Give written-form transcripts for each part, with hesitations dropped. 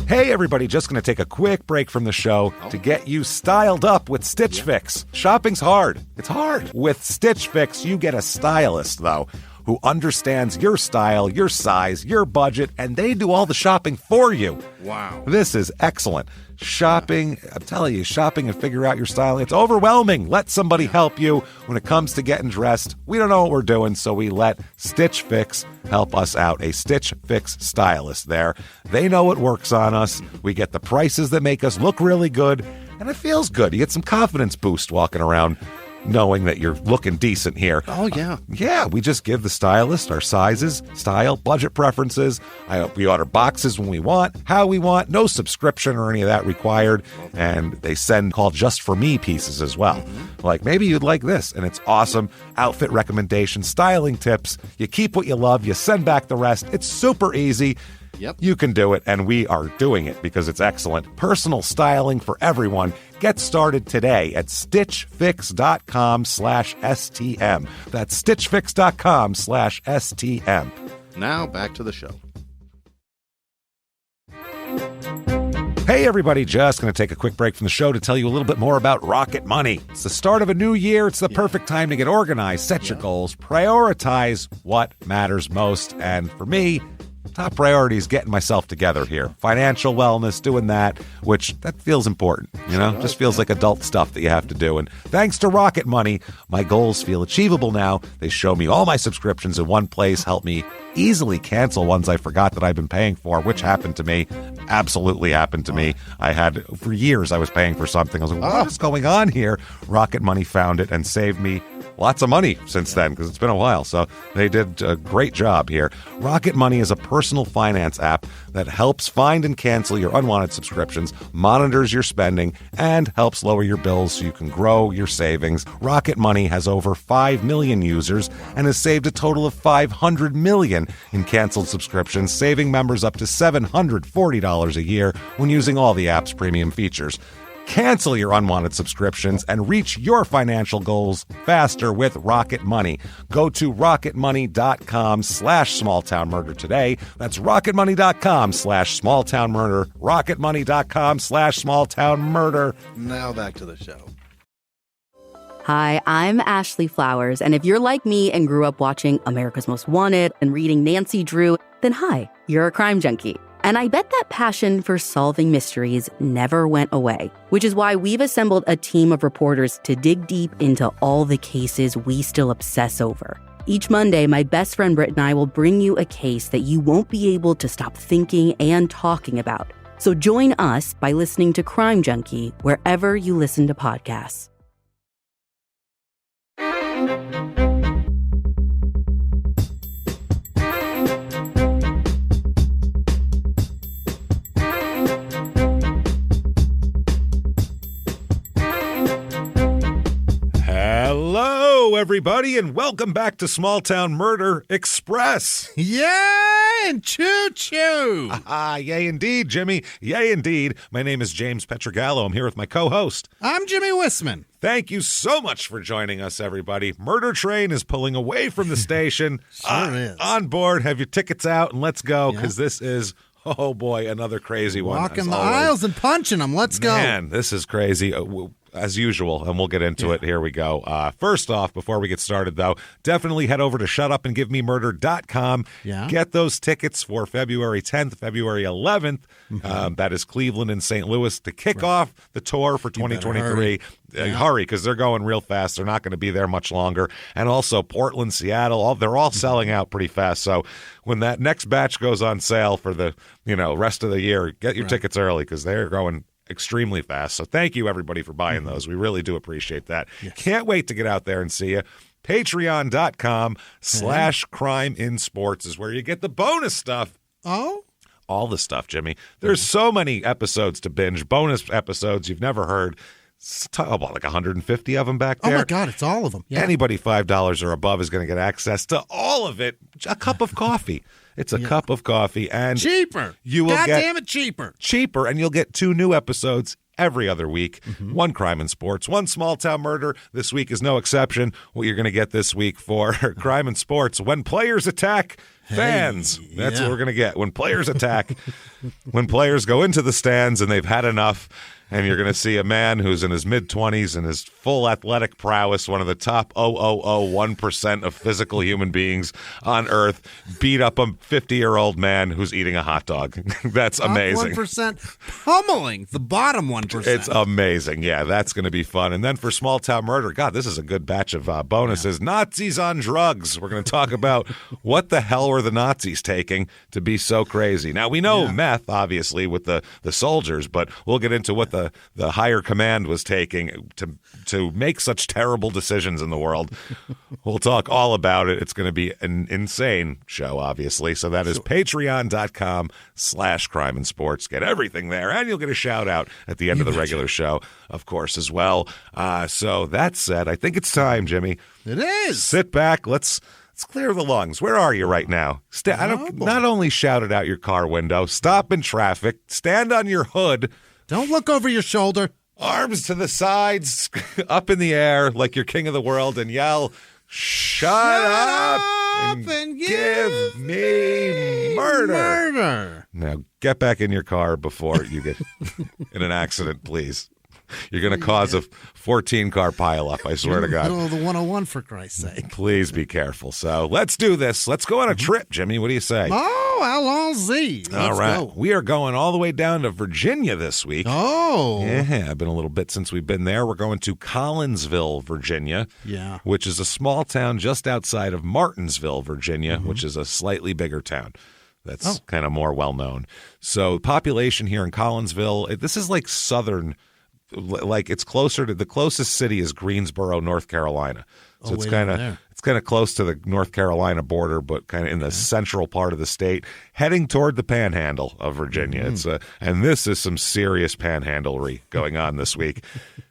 Hey, everybody, just going to take a quick break from the show to get you styled up with Stitch Fix. Shopping's hard. It's hard. With Stitch Fix, you get a stylist, though, who understands your style, your size, your budget, and they do all the shopping for you. Wow. This is excellent. Shopping, I'm telling you, shopping and figure out your style, it's overwhelming. Let somebody help you when it comes to getting dressed. We don't know what we're doing, so we let Stitch Fix help us out. A Stitch Fix stylist there. They know what works on us. We get the prices that make us look really good, and it feels good. You get some confidence boost walking around knowing that you're looking decent here. Oh, yeah. Yeah, we just give the stylist our sizes, style, budget preferences. We order boxes when we want, how we want, no subscription or any of that required. And they send called Just For Me pieces as well. Like, maybe you'd like this, and it's awesome. Outfit recommendations, styling tips. You keep what you love, you send back the rest. It's super easy. Yep. You can do it, and we are doing it because it's excellent. Personal styling for everyone. Get started today at stitchfix.com/STM. That's stitchfix.com/STM. Now back to the show. Hey, everybody, just going to take a quick break from the show to tell you a little bit more about Rocket Money. It's the start of a new year. It's the perfect time to get organized, set your goals, prioritize what matters most. And for me, top priority is getting myself together here. Financial wellness, doing that, which that feels important, you know? Just feels like adult stuff that you have to do. And thanks to Rocket Money, my goals feel achievable now. They show me all my subscriptions in one place, help me easily cancel ones I forgot that I've been paying for, which happened to me. Absolutely happened to me. I had, for years, I was paying for something. I was like, what is going on here? Rocket Money found it and saved me lots of money since then, because it's been a while. So they did a great job here. Rocket Money is a personal finance app that helps find and cancel your unwanted subscriptions, monitors your spending, and helps lower your bills so you can grow your savings. Rocket Money has over 5 million users and has saved a total of $500 million in canceled subscriptions, saving members up to $740 a year when using all the app's premium features. Cancel your unwanted subscriptions and reach your financial goals faster with Rocket Money. Go to rocketmoney.com/smalltownmurder today. That's rocketmoney.com/smalltownmurder. rocketmoney.com/smalltownmurder. Now back to the show. Hi, I'm Ashley Flowers, and if you're like me and grew up watching America's Most Wanted and reading Nancy Drew, then hi, you're a crime junkie. And I bet that passion for solving mysteries never went away, which is why we've assembled a team of reporters to dig deep into all the cases we still obsess over. Each Monday, my best friend Britt and I will bring you a case that you won't be able to stop thinking and talking about. So join us by listening to Crime Junkie wherever you listen to podcasts. Hello, everybody, and welcome back to Small Town Murder Express. Yay, and choo-choo. Yay indeed, Jimmy. Yay indeed. My name is James Petrogallo. I'm here with my co-host. I'm Jimmy Wissman. Thank you so much for joining us, everybody. Murder Train is pulling away from the station. Sure is. On board, have your tickets out, and let's go, because this is, oh boy, another crazy one. Walking the aisles and punching them. Let's go. Man, this is crazy. As usual, and we'll get into it. Here we go. First off, before we get started, though, definitely head over to shutupandgivememurder.com. Yeah. Get those tickets for February 10th, February 11th. That is Cleveland and St. Louis to kick off the tour for 2023. Hurry, because they're going real fast. They're not going to be there much longer. And also Portland, Seattle, they're all selling out pretty fast. So when that next batch goes on sale for the rest of the year, get your tickets early, because they're going extremely fast. So thank you, everybody, for buying those. We really do appreciate that. Yes. Can't wait to get out there and see you. Patreon.com/crime in sports is where you get the bonus stuff. Oh? All the stuff, Jimmy. There's so many episodes to binge, bonus episodes you've never heard. About like 150 of them back there. Oh, my God, it's all of them. Yeah. Anybody $5 or above is going to get access to all of it. A cup of coffee. It's a cup of coffee. And cheaper. You will God damn it, cheaper. Cheaper, and you'll get 2 new episodes every other week. One crime and sports, one small town murder. This week is no exception. What you're going to get this week for crime and sports: when players attack Fans. That's yeah. what we're going to get. When players attack, when players go into the stands and they've had enough, and you're going to see a man who's in his mid-20s and his full athletic prowess, one of the top 0.001% of physical human beings on Earth, beat up a 50-year-old man who's eating a hot dog. That's amazing. 1% pummeling the bottom 1%. It's amazing. Yeah, that's going to be fun. And then for Small Town Murder, God, this is a good batch of bonuses. Yeah. Nazis on drugs. We're going to talk about what the hell were the Nazis taking to be so crazy. Now, we know meth, obviously, with the soldiers, but we'll get into what the higher command was taking to make such terrible decisions in the world. We'll talk all about it. It's going to be an insane show, obviously. So that is patreon.com/crime and sports. Get everything there, and you'll get a shout out at the end of the regular show, of course, as well. So that said, I think it's time, Jimmy. It is. Sit back. Let's clear the lungs. Where are you right now? Not only shout it out your car window, stop in traffic, stand on your hood. Don't look over your shoulder. Arms to the sides, up in the air like you're king of the world, and yell, Shut up and give me murder. Now, get back in your car before you get in an accident, please. You're going to cause a 14-car pileup, I swear to God. Middle of the 101, for Christ's sake. Please be careful. So let's do this. Let's go on a trip, Jimmy. What do you say? Oh, allons-y. All right. We are going all the way down to Virginia this week. Oh. Yeah, been a little bit since we've been there. We're going to Collinsville, Virginia, which is a small town just outside of Martinsville, Virginia, which is a slightly bigger town. That's kind of more well-known. So population here in Collinsville, this is like southern. Like it's closer to the closest city is Greensboro, North Carolina. So it's kind of close to the North Carolina border, but kind of in the central part of the state, heading toward the panhandle of Virginia. It's and this is some serious panhandlery going on this week.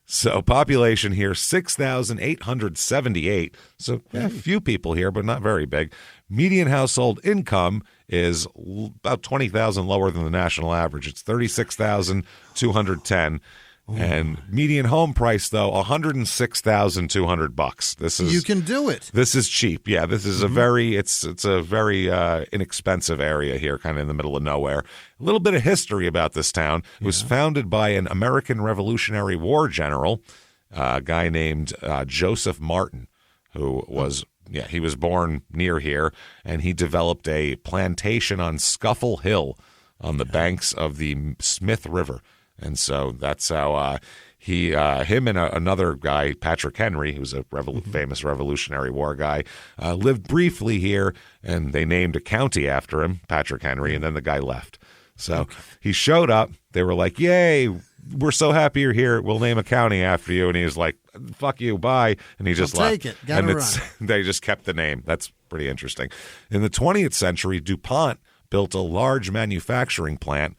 So population here 6,878. So a few people here, but not very big. Median household income is about 20,000 lower than the national average. It's 36,210. And median home price, though, $106,200. This is you can do it. This is cheap. Yeah, this is a very it's a very inexpensive area here, kind of in the middle of nowhere. A little bit of history about this town. It was founded by an American Revolutionary War general, a guy named Joseph Martin, who was he was born near here, and he developed a plantation on Scuffle Hill on the banks of the Smith River. And so that's how him and another guy, Patrick Henry, who's a famous Revolutionary War guy, lived briefly here, and they named a county after him, Patrick Henry, and then the guy left. So he showed up. They were like, yay, we're so happy you're here. We'll name a county after you. And he was like, fuck you, bye. And he just left. Take it. Gotta run. They just kept the name. That's pretty interesting. In the 20th century, DuPont built a large manufacturing plant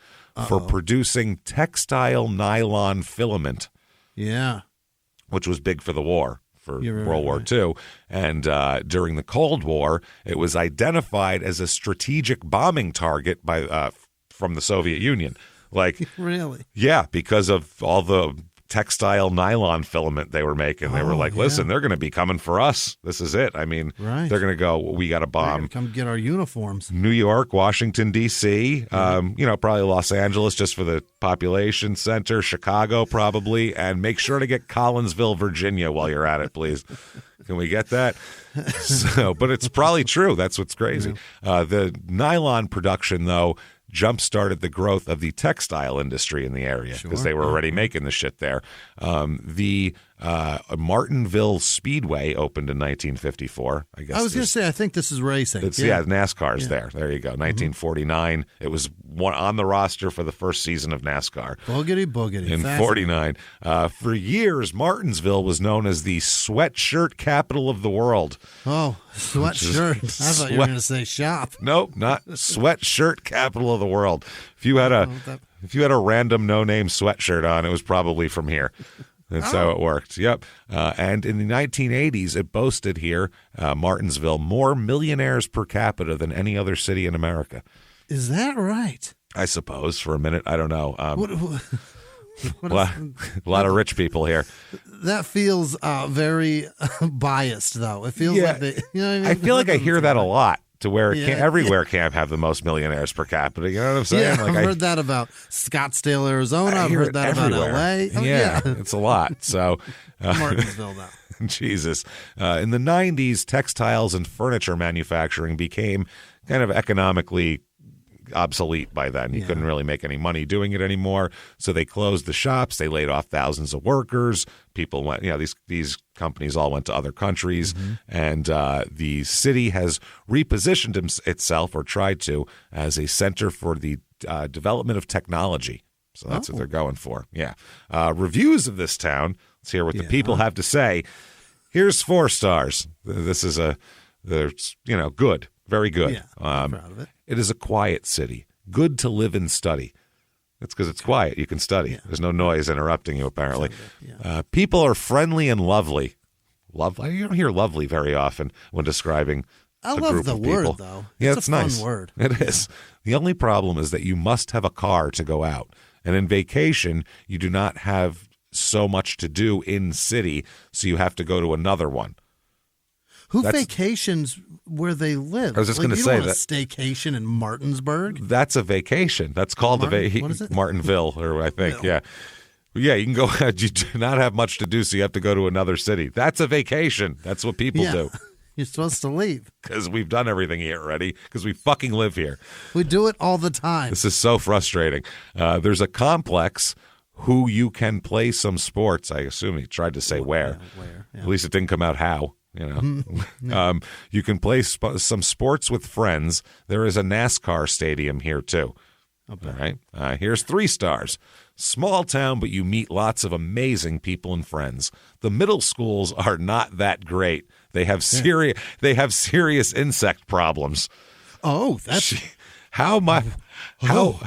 for producing textile nylon filament. Yeah. Which was big for the war, for World War II. And during the Cold War, it was identified as a strategic bombing target by from the Soviet Union. Like, really? Yeah, because of all the textile nylon filament they were making. They were like, listen, they're going to be coming for us. This is it. I mean, they're going to go, we got to bomb. Come get our uniforms. New York, Washington, D.C., probably Los Angeles just for the population center, Chicago probably, and make sure to get Collinsville, Virginia while you're at it, please. Can we get that? But it's probably true. That's what's crazy. The nylon production, though, jump-started the growth of the textile industry in the area because they were already making the shit there. The Martinville Speedway opened in 1954. I guess I was going to say, I think this is racing. NASCAR's there. There you go. 1949. It was on the roster for the first season of NASCAR. Boogity. In 49. For years, Martinsville was known as the sweatshirt capital of the world. Oh, sweatshirt. I thought you were going to say shop. Nope, not sweatshirt capital of the world. If you had a random no-name sweatshirt on, it was probably from here. That's how it worked. Yep. And in the 1980s, it boasted here, Martinsville, more millionaires per capita than any other city in America. Is that right? I suppose, for a minute. I don't know. A lot of rich people here. That feels very biased, though. It feels like they, you know what I mean? I feel like I hear that a lot, to where everywhere can't have the most millionaires per capita. You know what I'm saying? Yeah, I've heard that about Scottsdale, Arizona. I've heard that everywhere. about L.A. Oh, yeah, it's a lot. So Martinsville, now. Jesus. In the 90s, textiles and furniture manufacturing became kind of economically obsolete by then. You couldn't really make any money doing it anymore. So they closed the shops. They laid off thousands of workers. People went, these companies all went to other countries. And the city has repositioned itself, or tried to, as a center for the development of technology. So that's what they're going for. Yeah. Reviews of this town. Let's hear what the people have to say. Here's 4 stars. This is good. Very good. Yeah, I'm proud of it. It is a quiet city. Good to live and study. That's because it's quiet. You can study. Yeah. There's no noise interrupting you, apparently. Yeah. People are friendly and lovely. You don't hear lovely very often when describing a group of people. I love the word, though. Yeah, it's a nice. fun word. It is. The only problem is that you must have a car to go out. And in vacation, you do not have so much to do in city, so you have to go to another one. Who vacations where they live? I was just going to say that. Staycation in Martinsburg? That's a vacation. That's called what is it? Martinville, or I think, yeah. Yeah, you can go out. You do not have much to do, so you have to go to another city. That's a vacation. That's what people do. You're supposed to leave. Because we've done everything here already, because we fucking live here. We do it all the time. This is so frustrating. There's a complex who you can play some sports. I assume he tried to say where. Yeah. At least it didn't come out how. You can play some sports with friends. There is a NASCAR stadium here, too. Okay. All right. Here's 3 stars. Small town, but you meet lots of amazing people and friends. The middle schools are not that great. They have serious insect problems. Oh, that's how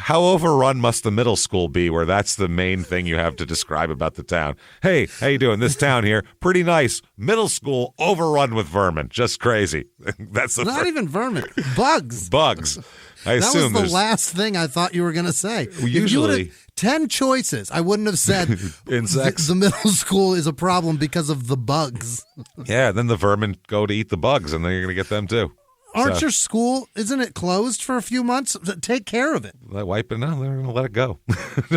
overrun must the middle school be, where that's the main thing you have to describe about the town? Hey, how you doing? This town here, pretty nice. Middle school overrun with vermin, just crazy. That's not even vermin, bugs. Bugs. I assume that was the last thing I thought you were going to say. Usually, 10 choices, I wouldn't have said insects. The middle school is a problem because of the bugs. Yeah, then the vermin go to eat the bugs, and then you're going to get them too. Aren't your school, isn't it closed for a few months? Take care of it. Wipe it? No, they're going to let it go.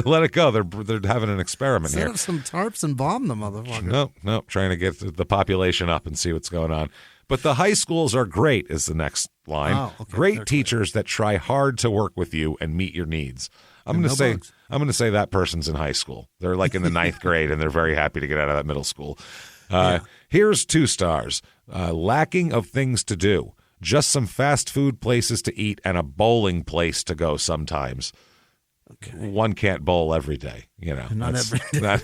Let it go. They're having an experiment here. Set up some tarps and bomb the motherfucker. No, trying to get the population up and see what's going on. But the high schools are great, is the next line. Oh, okay. Great teachers that try hard to work with you and meet your needs. I'm going to say that person's in high school. They're like in the 9th grade, and they're very happy to get out of that middle school. Here's 2 stars. Lacking of things to do. Just some fast food places to eat and a bowling place to go sometimes. Okay. One can't bowl every day, Not every day.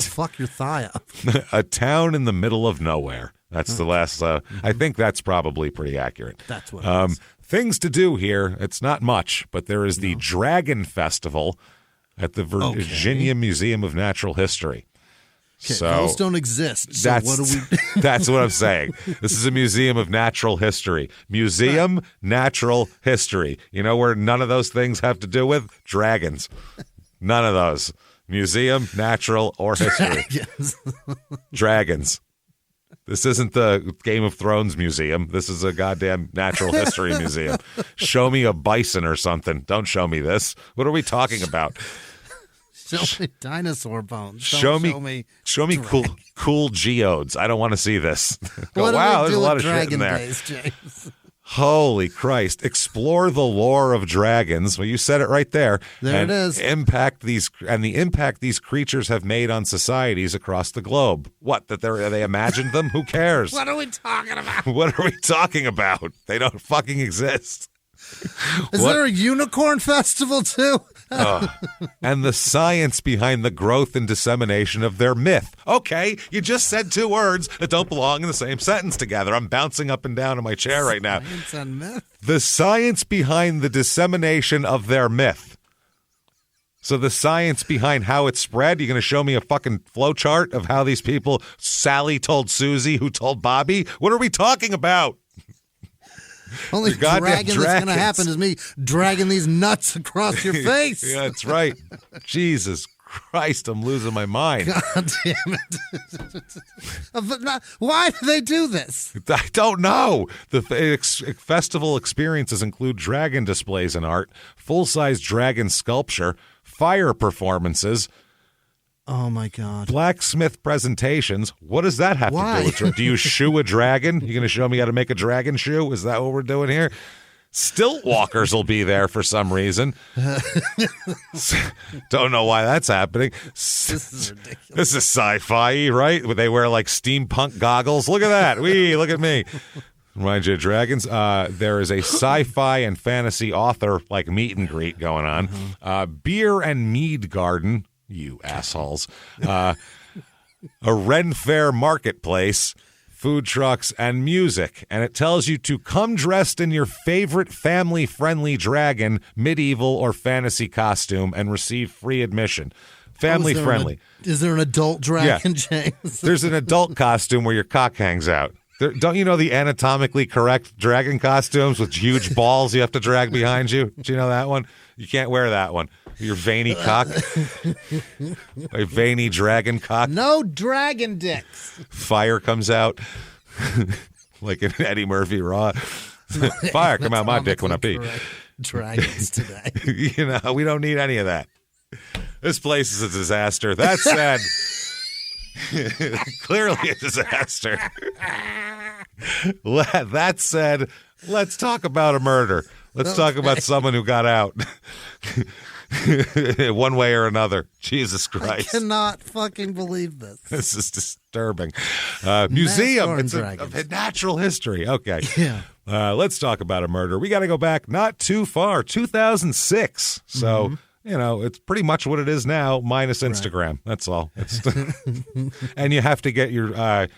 Fuck your thigh up. A town in the middle of nowhere. That's the last. I think that's probably pretty accurate. That's what it is. Things to do here. It's not much, but there is the Dragon Festival at the Virginia Museum of Natural History. Okay, those don't exist. So what do we? That's what I'm saying. This is a museum of natural history. Natural history. You know where none of those things have to do with? Dragons. None of those. Museum, natural, or history. Dragons. This isn't the Game of Thrones museum. This is a goddamn natural history museum. Show me a bison or something. Don't show me this. What are we talking about? Show me dinosaur bones. Show me cool geodes. I don't want to see this. Wow, there's a lot of shit in there. Days, James? Holy Christ. Explore the lore of dragons. Well, you said it right there. There it is. The impact these creatures have made on societies across the globe. What, that they imagined them? Who cares? What are we talking about? What are we talking about? They don't fucking exist. Is there a unicorn festival too? And the science behind the growth and dissemination of their myth. Okay, you just said 2 words that don't belong in the same sentence together. I'm bouncing up and down in my chair right now. Science and myth? The science behind the dissemination of their myth. So the science behind how it spread, you're going to show me a fucking flowchart of how these people, Sally told Susie, who told Bobby? What are we talking about? Only dragging that's going to happen is me dragging these nuts across your face. Yeah, that's right. Jesus Christ, I'm losing my mind. God damn it. Why do they do this? I don't know. The festival experiences include dragon displays and art, full-size dragon sculpture, fire performances, Oh, my God. blacksmith presentations. What does that have Why? to do with it? Do you shoe a dragon? You going to show me how to make a dragon shoe? Is that what we're doing here? Stilt walkers will be there for some reason. Don't know why that's happening. This is ridiculous. This is sci-fi, right? They wear like steampunk goggles. Look at that. Look at me. Reminds you of dragons. There is a sci-fi and fantasy author like meet and greet going on. Beer and mead garden. You assholes. A Ren Fair marketplace. Food trucks, and music. And it tells you to come dressed in your favorite family-friendly dragon, medieval, or fantasy costume and receive free admission. Family-friendly. Is there an adult dragon, James? There's an adult costume where your cock hangs out. Don't you know the anatomically correct dragon costumes with huge balls you have to drag behind you? Do you know that one? You can't wear that one. Your veiny cock. A veiny dragon cock. No dragon dicks. Fire comes out like in Eddie Murphy Raw. Fire come out my dick when I pee. Dragons today. You know, we don't need any of that. This place is a disaster. That said, clearly a disaster. That said, let's talk about a murder. Let's talk about someone who got out. One way or another. Jesus Christ. I cannot fucking believe this. This is disturbing. Museum. It's a natural history. Okay. Yeah. Let's talk about a murder. We got to go back not too far. 2006. So, you know, it's pretty much what it is now, minus Instagram. Right. That's all. And you have to get your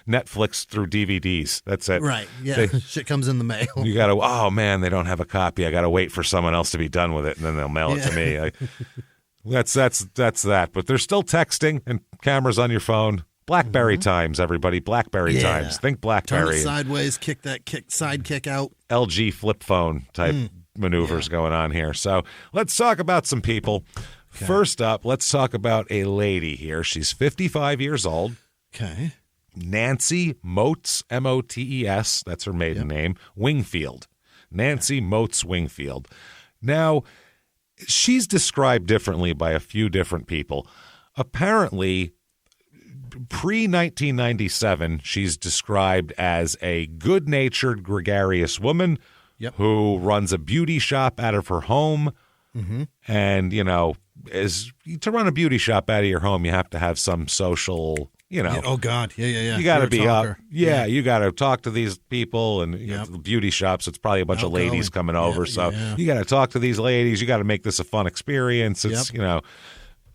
Netflix through DVDs. That's it. Right. Yeah. Shit comes in the mail. You got to, oh, man, they don't have a copy. I got to wait for someone else to be done with it, and then they'll mail it to me. That's that. But there's still texting and cameras on your phone. BlackBerry times, everybody. BlackBerry times. Think BlackBerry. Turn it sideways, side kick out. LG flip phone type maneuvers going on here. So let's talk about some people. Okay. First up, let's talk about a lady here. She's 55 years old. Okay. Nancy Motes, M-O-T-E-S, that's her maiden name, Wingfield. Nancy Motes Wingfield. Now, she's described differently by a few different people. Apparently, pre-1997, she's described as a good-natured, gregarious woman who runs a beauty shop out of her home. And, you know, to run a beauty shop out of your home, you have to have some social, you know. Oh, God. Yeah. You got to be up. Yeah, you got to talk to these people. And you know, the beauty shops, it's probably a bunch of ladies coming over. So you got to talk to these ladies. You got to make this a fun experience. It's, you know,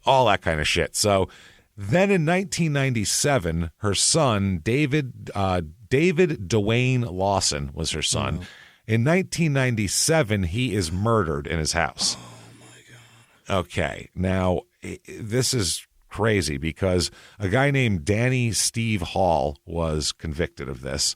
all that kind of shit. So then in 1997, her son, David Dwayne Lawson was her son. In 1997, he is murdered in his house. Oh, my God. Okay. Now, this is crazy because a guy named Danny Steve Hall was convicted of this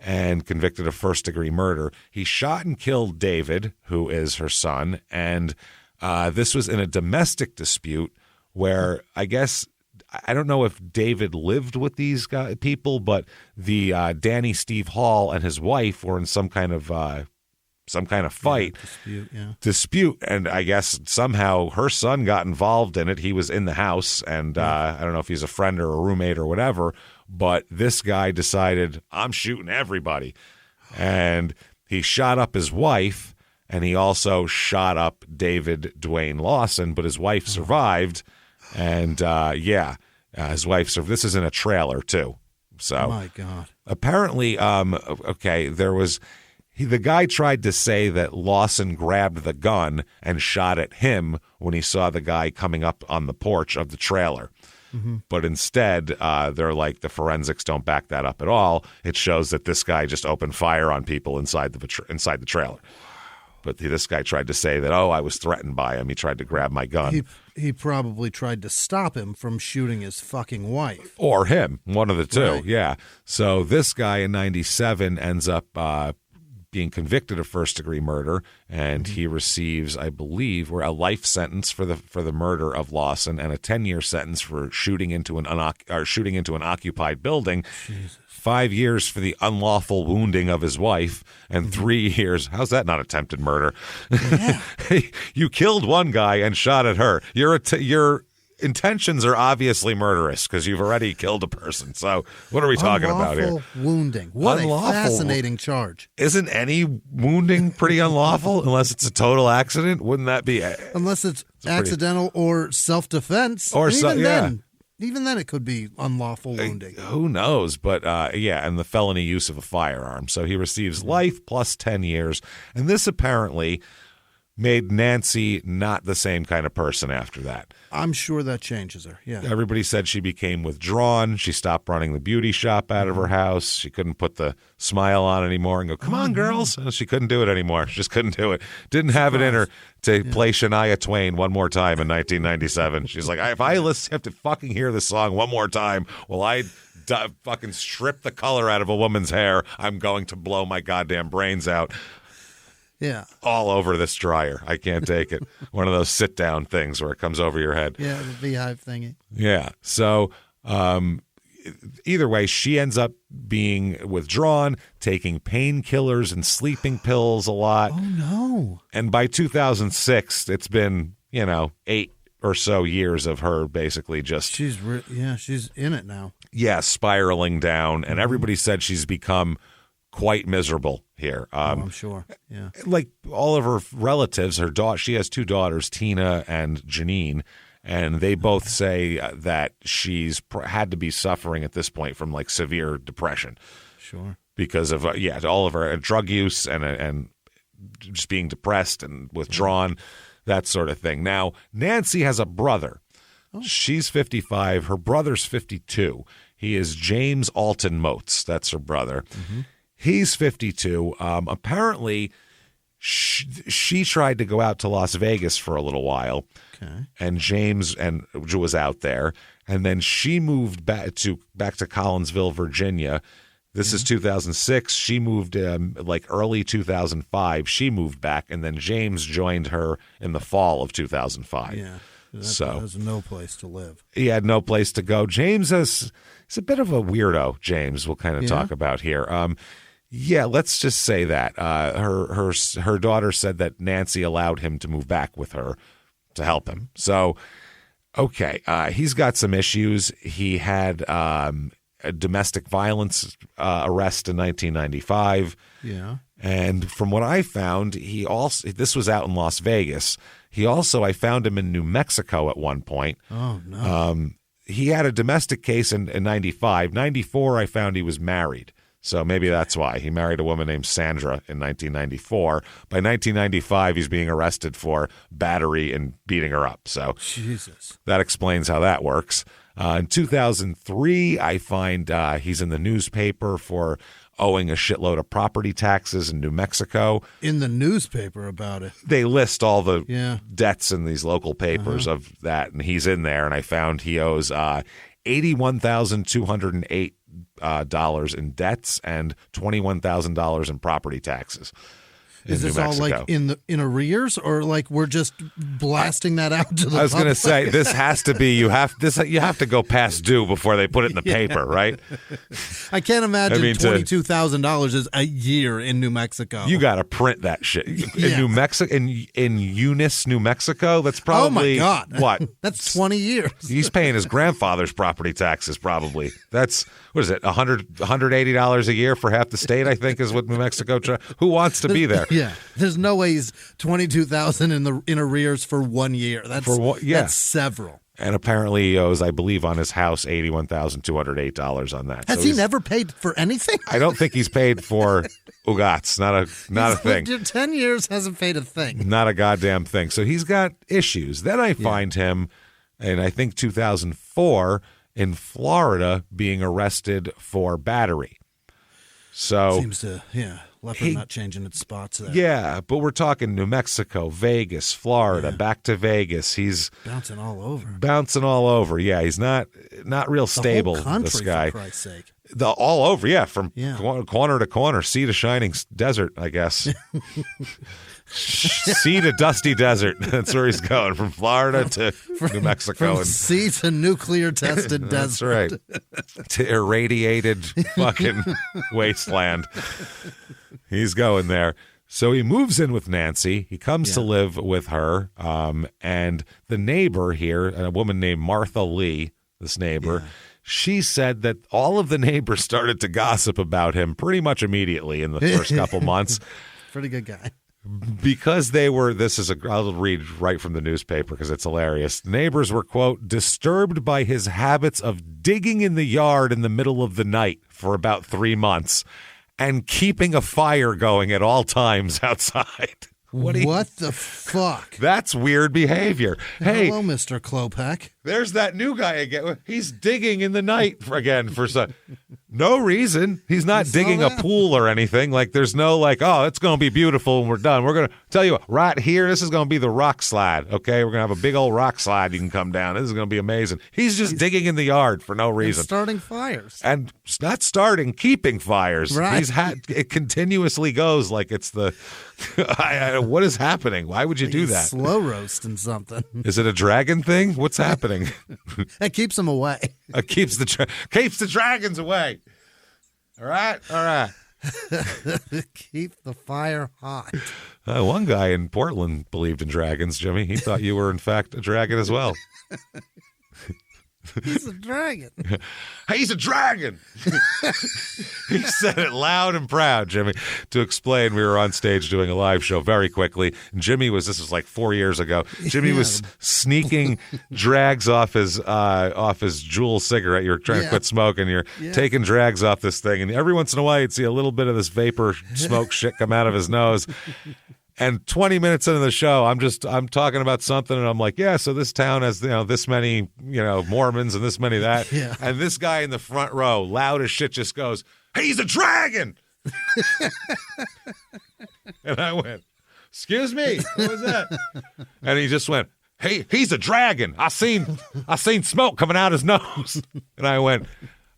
and convicted of first-degree murder. He shot and killed David, who is her son, and this was in a domestic dispute where I guess – I don't know if David lived with these people, but the Danny Steve Hall and his wife were in some kind of fight, dispute, and I guess somehow her son got involved in it. He was in the house, and I don't know if he's a friend or a roommate or whatever, but this guy decided, I'm shooting everybody, and he shot up his wife, and he also shot up David Dwayne Lawson, but his wife survived. And, his wife served. This is in a trailer, too. So, oh my God. Apparently, the guy tried to say that Lawson grabbed the gun and shot at him when he saw the guy coming up on the porch of the trailer. But instead, they're like, the forensics don't back that up at all. It shows that this guy just opened fire on people inside the trailer. But this guy tried to say that, I was threatened by him. He tried to grab my gun. He probably tried to stop him from shooting his fucking wife. Or him, one of the two, right. yeah. So this guy in 97 ends up being convicted of first-degree murder, and he receives, I believe, a life sentence for the murder of Lawson and a 10-year sentence for shooting into an occupied building. Jesus. 5 years for the unlawful wounding of his wife, and 3 years. How's that not attempted murder? Yeah. You killed one guy and shot at her. Your intentions are obviously murderous because you've already killed a person. So what are we talking about here? Unlawful wounding. What Unlawful. a fascinating charge. Isn't any wounding pretty unlawful unless it's a total accident? Wouldn't that be? Unless it's accidental or self-defense. Or even then it could be unlawful wounding. Who knows? But and the felony use of a firearm. So he receives life plus 10 years. And this apparently made Nancy not the same kind of person after that. I'm sure that changes her, yeah. Everybody said she became withdrawn. She stopped running the beauty shop out of her house. She couldn't put the smile on anymore and go, come on, girls. And she couldn't do it anymore. She just couldn't do it. Didn't have it in her to play Shania Twain one more time in 1997. She's like, if I have to fucking hear this song one more time, fucking strip the color out of a woman's hair, I'm going to blow my goddamn brains out. Yeah. All over this dryer. I can't take it. One of those sit-down things where it comes over your head. Yeah, the beehive thingy. Yeah. So either way, she ends up being withdrawn, taking painkillers and sleeping pills a lot. Oh, no. And by 2006, it's been, 8 or so years of her basically just... She's in it now. Yeah, spiraling down. And everybody said she's become quite miserable here. I'm sure. Yeah. Like all of her relatives, she has 2 daughters, Tina and Janine, and they both say that she's had to be suffering at this point from like severe depression. Sure. Because of all of her drug use and just being depressed and withdrawn, that sort of thing. Now, Nancy has a brother. Oh. She's 55. Her brother's 52. He is James Alton Motes. That's her brother. Mm-hmm. He's 52. Apparently, she tried to go out to Las Vegas for a little while, and James was out there, and then she moved back to Collinsville, Virginia. This is 2006. She moved like early 2005. She moved back, and then James joined her in the fall of 2005. Yeah. So has no place to live. He had no place to go. James is a bit of a weirdo. James, we'll kind of talk about here. Yeah, let's just say that her daughter said that Nancy allowed him to move back with her to help him. So, okay, he's got some issues. He had a domestic violence arrest in 1995. Yeah, and from what I found, this was out in Las Vegas. I found him in New Mexico at one point. Oh no. He had a domestic case in 95. 94, I found he was married. So maybe that's why. He married a woman named Sandra in 1994. By 1995, he's being arrested for battery and beating her up. So Jesus. That explains how that works. In 2003, I find he's in the newspaper for owing a shitload of property taxes in New Mexico. In the newspaper about it. They list all the debts in these local papers of that, and he's in there, and I found he owes $81,208 in debts and $21,000 in property taxes. Is this all like in arrears, or like we're just blasting that out to the public? I was going to say this has to be you have to go past due before they put it in the paper, right? I can't imagine $22,000 is a year in New Mexico. You got to print that shit in New Mexico, in Eunice, New Mexico. That's probably what? That's 20 years. He's paying his grandfather's property taxes. Probably that's what is it? $180 a year for half the state. I think is what New Mexico. Who wants to be there? Yeah, there's no way he's $22,000 in arrears for 1 year. That's several. And apparently he owes, I believe, on his house $81,208 on that. Has he never paid for anything? I don't think he's paid for Ugats. Not a thing. 10 years hasn't paid a thing. Not a goddamn thing. So he's got issues. Then I find him in, I think, 2004 in Florida being arrested for battery. So seems to, leopard not changing its spots there. Yeah, but we're talking New Mexico, Vegas, Florida, back to Vegas. He's bouncing all over. Yeah, he's not real stable. The whole country, this guy. for Christ's sake. All over, yeah, from corner to corner, sea to shining desert, I guess. Sea to dusty desert. That's where he's going, from Florida to New Mexico. From sea to nuclear tested desert. That's right. To irradiated fucking wasteland. He's going there. So he moves in with Nancy. He comes to live with her. And the neighbor here, a woman named Martha Lee, this neighbor, she said that all of the neighbors started to gossip about him pretty much immediately in the first couple months. Pretty good guy. Because they were, I'll read right from the newspaper because it's hilarious. Neighbors were, quote, disturbed by his habits of digging in the yard in the middle of the night for about 3 months and keeping a fire going at all times outside. What the fuck? That's weird behavior. Hey, hello, Mr. Klopek. There's that new guy again. He's digging in the night for some no reason. He's not digging a pool or anything. Like, there's no oh, it's going to be beautiful when we're done. We're going to tell you what, right here, this is going to be the rock slide. Okay, we're going to have a big old rock slide you can come down. This is going to be amazing. He's just digging in the yard for no reason. And starting fires. And not starting, keeping fires. Right. It continuously goes like it's the what is happening? Why would you do that? Slow roasting something. Is it a dragon thing? What's happening? It keeps them away. It keeps the dragons away. All right. Keep the fire hot. One guy in Portland believed in dragons, Jimmy. He thought you were, in fact, a dragon as well. He's a dragon. He's a dragon. He said it loud and proud, Jimmy, to explain. We were on stage doing a live show very quickly. And this was like 4 years ago. Jimmy was sneaking drags off his Juul cigarette. You're trying to quit smoking. You're taking drags off this thing. And every once in a while, you'd see a little bit of this vapor smoke shit come out of his nose. And 20 minutes into the show, I'm talking about something, and I'm like, yeah, so this town has, this many, Mormons and this many that. Yeah. And this guy in the front row, loud as shit, just goes, he's a dragon. And I went, excuse me, what was that? And he just went, hey, he's a dragon. I seen smoke coming out his nose. And I went,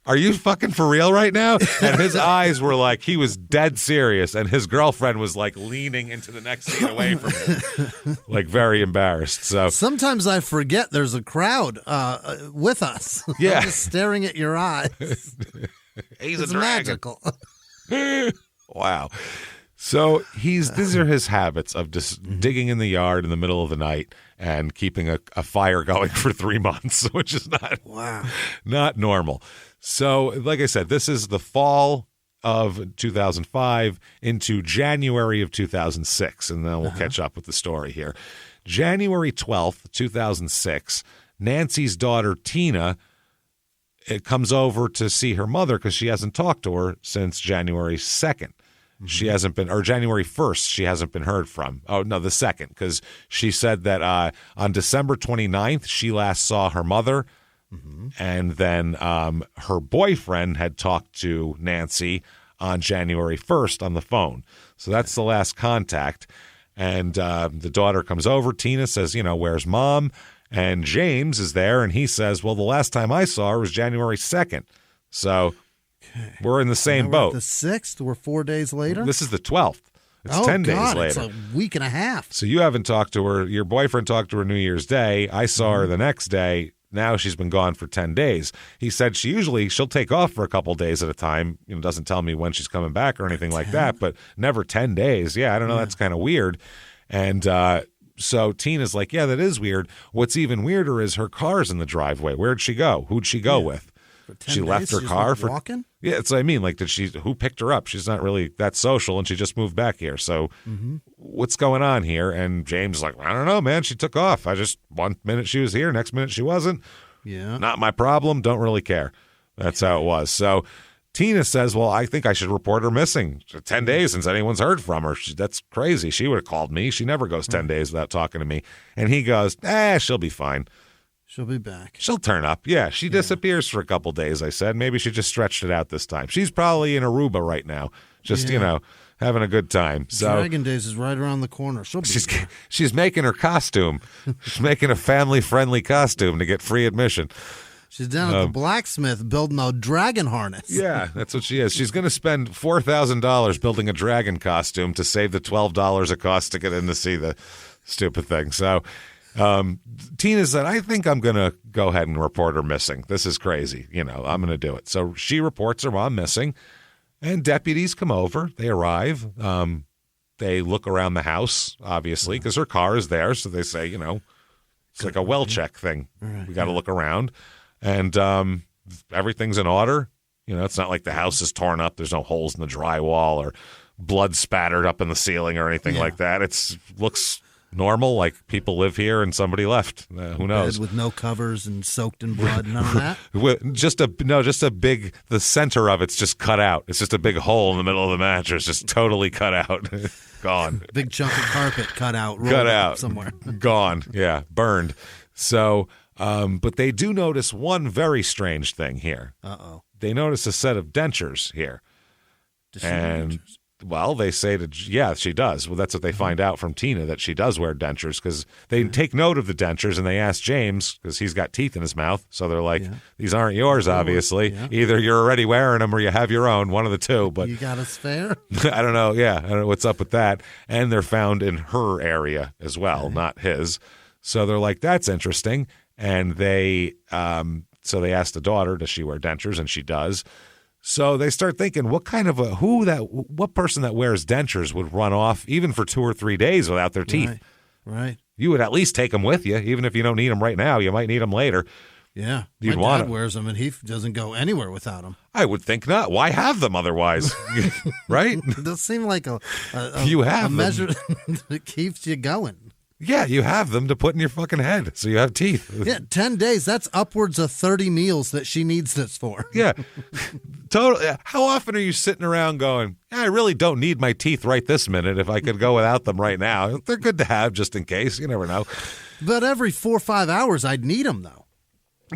are you fucking for real right now? And his eyes were like, he was dead serious. And his girlfriend was like leaning into the next seat away from him, like very embarrassed. So sometimes I forget there's a crowd with us. Yeah. I'm just staring at your eyes. It's magical. Wow. So these are his habits of just digging in the yard in the middle of the night and keeping a fire going for 3 months, which is not normal. So, like I said, this is the fall of 2005 into January of 2006, and then we'll catch up with the story here. January 12th, 2006, Nancy's daughter, Tina, comes over to see her mother because she hasn't talked to her since January 2nd. She hasn't been, or January 1st, she hasn't been heard from. Oh, no, the 2nd, because she said that on December 29th, she last saw her mother. And then her boyfriend had talked to Nancy on January 1st on the phone. So that's the last contact. And the daughter comes over. Tina says, where's mom? And James is there, and he says, well, the last time I saw her was January 2nd. So we're in the same boat. The 6th? We're 4 days later? This is the 12th. It's 10 days later. It's a week and a half. So you haven't talked to her. Your boyfriend talked to her New Year's Day. I saw her the next day. Now she's been gone for 10 days. He said she'll take off for a couple days at a time. Doesn't tell me when she's coming back or anything like that, but never 10 days. Yeah, I don't know. That's kind of weird. And so Tina's like, yeah, that is weird. What's even weirder is her car's in the driveway. Where'd she go? Who'd she go with? She left her car for walking? Yeah, that's what I mean. Like, who picked her up? She's not really that social, and she just moved back here. So what's going on here? And James is like, I don't know, man. She took off. 1 minute she was here, next minute she wasn't. Yeah. Not my problem. Don't really care. That's how it was. So Tina says, well, I think I should report her missing. 10 days since anyone's heard from her. That's crazy. She would have called me. She never goes 10 days without talking to me. And he goes, she'll be fine. She'll be back. She'll turn up. Yeah, she disappears for a couple days, I said. Maybe she just stretched it out this time. She's probably in Aruba right now, just, having a good time. So Dragon Days is right around the corner. She's making her costume. She's making a family-friendly costume to get free admission. She's down at the blacksmith building a dragon harness. Yeah, that's what she is. She's going to spend $4,000 building a dragon costume to save the $12 it costs to get in to see the stupid thing. So Tina said, I think I'm going to go ahead and report her missing. This is crazy. I'm going to do it. So she reports her mom missing, and deputies come over. They arrive. They look around the house, obviously, because her car is there. So they say, it's like a well check thing. We got to look around. And everything's in order. It's not like the house is torn up. There's no holes in the drywall or blood spattered up in the ceiling or anything like that. It looks normal, like people live here and somebody left. Who knows? Bed with no covers and soaked in blood, none of that? just a big, the center of it's just cut out. It's just a big hole in the middle of the mattress, just totally cut out. Gone. Big chunk of carpet cut out. Cut out. Somewhere. Gone. Yeah, burned. So, but they do notice one very strange thing here. Uh-oh. They notice a set of dentures here. Does she wear dentures? Well, they say she does. Well, that's what they find out from Tina, that she does wear dentures, because they take note of the dentures and they ask James, because he's got teeth in his mouth. So they're like, these aren't yours, obviously. Yeah. Either you're already wearing them or you have your own, one of the two. But you got a spare? I don't know. Yeah, I don't know what's up with that. And they're found in her area as well, not his. So they're like, that's interesting. And they asked the daughter, does she wear dentures? And she does. So they start thinking, what person that wears dentures would run off even for 2 or 3 days without their teeth? Right. You would at least take them with you, even if you don't need them right now. You might need them later. Yeah. You'd My dad wears them, and he doesn't go anywhere without them. I would think not. Why have them otherwise? Right? It does seem like a measure that keeps you going. Yeah, you have them to put in your fucking head, so you have teeth. Yeah, 10 days. That's upwards of 30 meals that she needs this for. Yeah, totally. How often are you sitting around going, I really don't need my teeth right this minute if I could go without them right now? They're good to have just in case. You never know. But every 4 or 5 hours, I'd need them, though.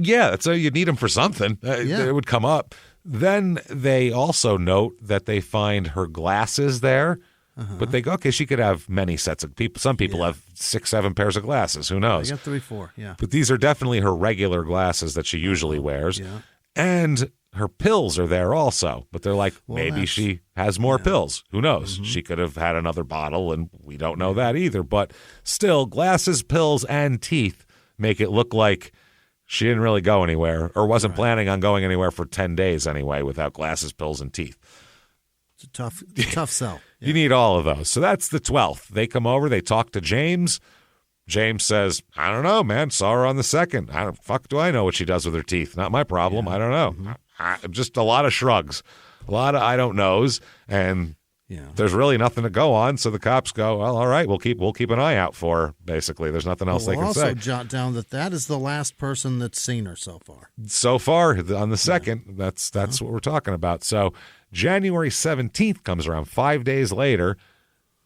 Yeah, so you need them for something. It would come up. Then they also note that they find her glasses there. But they go, okay, she could have many sets of people. Some people have 6, 7 pairs of glasses. Who knows? I got 3, 4, yeah. But these are definitely her regular glasses that she usually wears. Yeah. And her pills are there also. But they're like, maybe she has more pills. Who knows? Mm-hmm. She could have had another bottle, and we don't know that either. But still, glasses, pills, and teeth make it look like she didn't really go anywhere or wasn't planning on going anywhere for 10 days anyway without glasses, pills, and teeth. It's a tough sell. Yeah. You need all of those. So that's the 12th. They come over. They talk to James. James says, I don't know, man. Saw her on the 2nd. Fuck do I know what she does with her teeth? Not my problem. I don't know. Just a lot of shrugs. A lot of I don't knows. And there's really nothing to go on. So the cops go, well, all right, we'll keep an eye out for her, basically. There's nothing else they can say. We'll also jot down that is the last person that's seen her so far. So far, on the 2nd, that's what we're talking about. So January 17th comes around, 5 days later.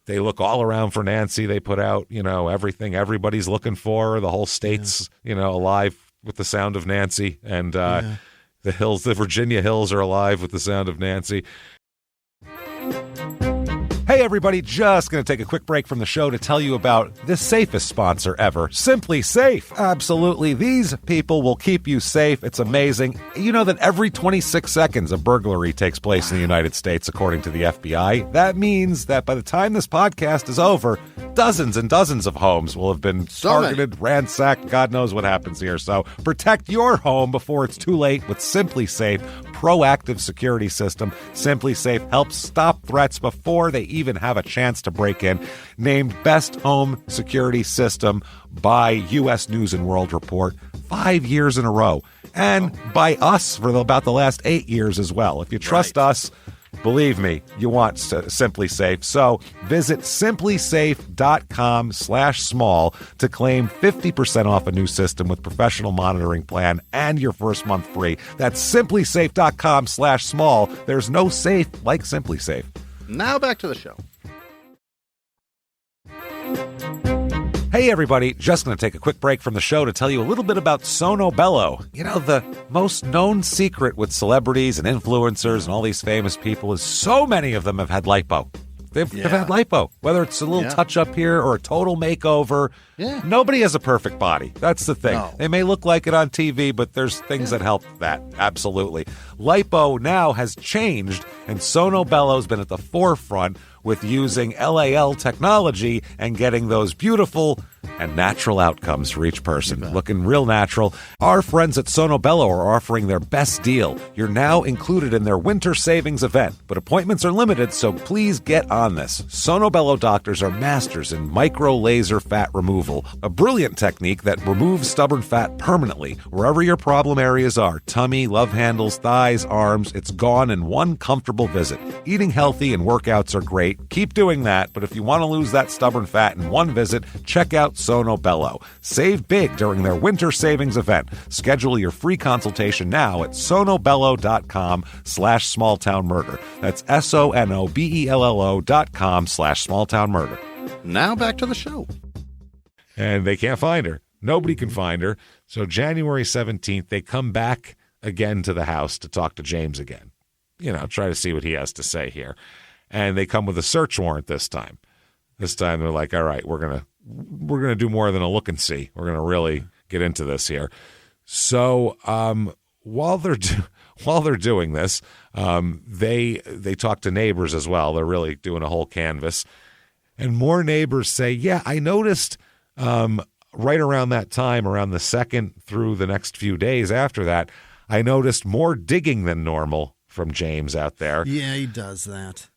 They look all around for Nancy. They put out, everything everybody's looking for. The whole state's, alive with the sound of Nancy. And the Virginia hills are alive with the sound of Nancy. Hey, everybody, just going to take a quick break from the show to tell you about the safest sponsor ever, Simply Safe. Absolutely. These people will keep you safe. It's amazing. You know that every 26 seconds a burglary takes place in the United States, according to the FBI. That means that by the time this podcast is over, dozens and dozens of homes will have been targeted, ransacked. God knows what happens here. So protect your home before it's too late with Simply Safe proactive security system. Simply Safe helps stop threats before they even have a chance to break in. Named Best Home Security System by U.S. News and World Report 5 years in a row. And by us for about the last 8 years as well. If you trust us, believe me, you want Simply Safe. So visit simplysafe.com/small to claim 50% off a new system with professional monitoring plan and your first month free. That's simplysafe.com/small. There's no safe like Simply Safe. Now back to the show. Hey, everybody. Just going to take a quick break from the show to tell you a little bit about Sono Bello. The most known secret with celebrities and influencers and all these famous people is so many of them have had lipo. They've had lipo, whether it's a little touch up here or a total makeover. Yeah. Nobody has a perfect body. That's the thing. No. They may look like it on TV, but there's things that help that. Absolutely. Lipo now has changed, and Sono Bello's been at the forefront with using LAL technology and getting those beautiful and natural outcomes for each person. Looking real natural. Our friends at Sono Bello are offering their best deal. You're now included in their winter savings event, but appointments are limited, so please get on this. Sono Bello doctors are masters in micro laser fat removal, a brilliant technique that removes stubborn fat permanently wherever your problem areas are. Tummy, love handles, thighs, arms, it's gone in one comfortable visit. Eating healthy and workouts are great. Keep doing that, but if you want to lose that stubborn fat in one visit, check out Sono Bello. Save big during their winter savings event. Schedule your free consultation now at sonobello.com/smalltownmurder. That's sonobello.com/smalltownmurder. Now back to the show. And they can't find her. Nobody can find her. So January 17th, they come back again to the house to talk to James again. Try to see what he has to say here. And they come with a search warrant this time. This time they're like, all right, we're gonna do more than a look and see. We're gonna really get into this here. So while they're doing this, they talk to neighbors as well. They're really doing a whole canvas, and more neighbors say, yeah, I noticed right around that time, around the 2nd through the next few days after that, I noticed more digging than normal from James out there. Yeah, he does that.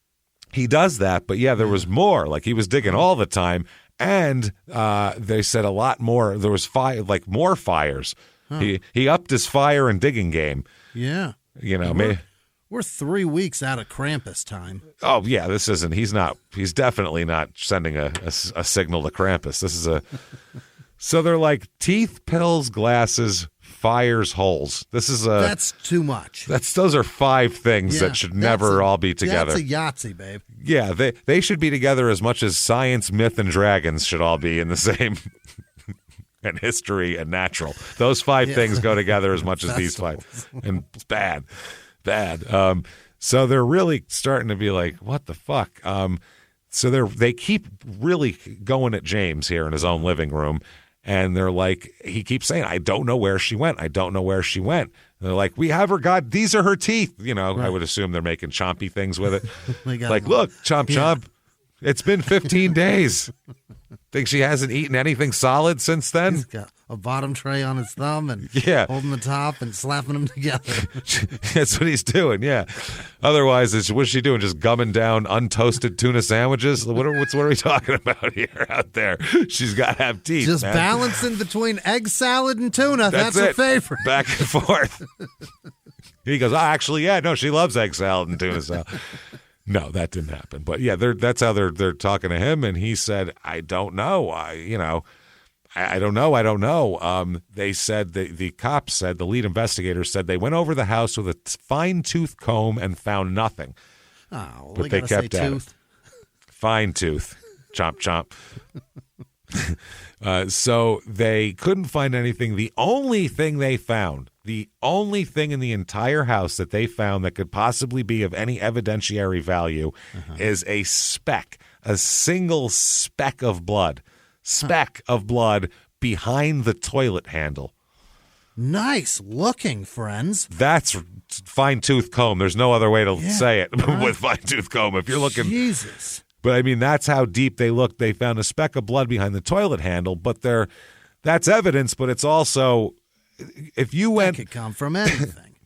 He does that, but yeah, there was more. Like he was digging all the time, and they said a lot more. There was more fires. Huh. He upped his fire and digging game. Yeah, we're 3 weeks out of Krampus time. Oh yeah, this isn't. He's definitely not sending a signal to Krampus. This is a. So they're like teeth, pills, glasses, fires, holes. That's too much. Those are 5 things that should never all be together. That's a Yahtzee, babe. Yeah, they should be together as much as science, myth, and dragons should all be in the same. And history and natural. Those 5 things go together as much as these 5. And it's bad. So they're really starting to be like, what the fuck? So they keep really going at James here in his own living room. And they're like, he keeps saying, I don't know where she went. I don't know where she went. And they're like, we have her, God. These are her teeth. Right. I would assume they're making chompy things with it. Like, look, chomp. It's been 15 days. Think she hasn't eaten anything solid since then? He's got a bottom tray on his thumb and holding the top and slapping them together. That's what he's doing, yeah. Otherwise, what's she doing? Just gumming down untoasted tuna sandwiches? What are we talking about here out there? She's got to have teeth, just balancing between egg salad and tuna. That's her favorite. Back and forth. He goes, she loves egg salad and tuna salad. No, that didn't happen. But yeah, that's how they're talking to him, and he said, "I don't know. I don't know. They said the cops said, the lead investigator said they went over the house with a fine tooth comb and found nothing. Oh, but they kept at it. Fine tooth, chomp chomp. So they couldn't find anything. The only thing in the entire house that they found that could possibly be of any evidentiary value is a single speck of blood behind the toilet handle. Nice looking, friends. That's fine-tooth comb. There's no other way to say it with fine-tooth comb. If you're looking... Jesus. But, I mean, that's how deep they looked. They found a speck of blood behind the toilet handle, but that's evidence, but it's also... If you went... That could come from anything.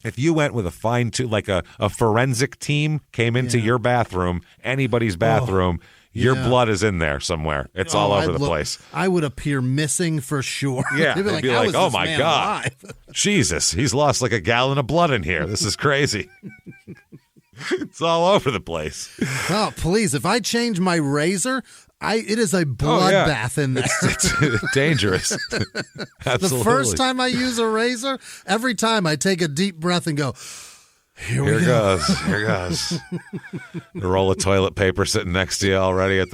If you went with a fine-tooth, like a forensic team came into your bathroom, anybody's bathroom... Your blood is in there somewhere. It's all over the place. I would appear missing for sure. Yeah, they'd be like, oh my God. Jesus, he's lost like a gallon of blood in here. This is crazy. It's all over the place. Oh, please, if I change my razor, it is a bloodbath in there. It's dangerous. Absolutely. The first time I use a razor, every time I take a deep breath and go... Here goes. The roll of toilet paper sitting next to you already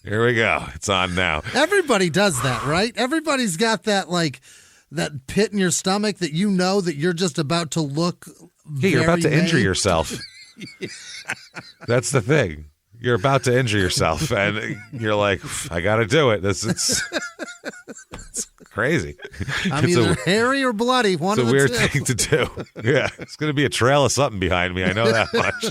here we go. It's on now. Everybody does that, right? Everybody's got that that pit in your stomach that that you're just about to look you're about to injure yourself. That's the thing. you're about to injure yourself, and you're like, I got to do it. It's crazy. I'm either hairy or bloody. One of the two. It's a weird thing to do. Yeah, it's going to be a trail of something behind me. I know that much.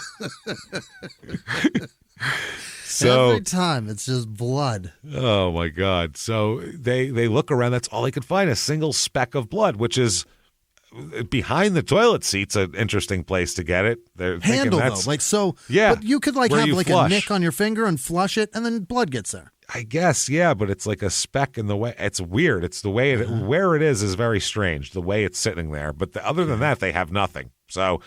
So every time it's just blood. Oh my God! So they look around. That's all they could find, a single speck of blood, which is behind the toilet seat's an interesting place to get it. They're handle though, like so. Yeah, but you could like have like a nick on your finger and flush it, and then blood gets there. I guess, yeah, but it's like a speck in the way. It's weird. It's the way where it is very strange. The way it's sitting there, but other than that, they have nothing. So.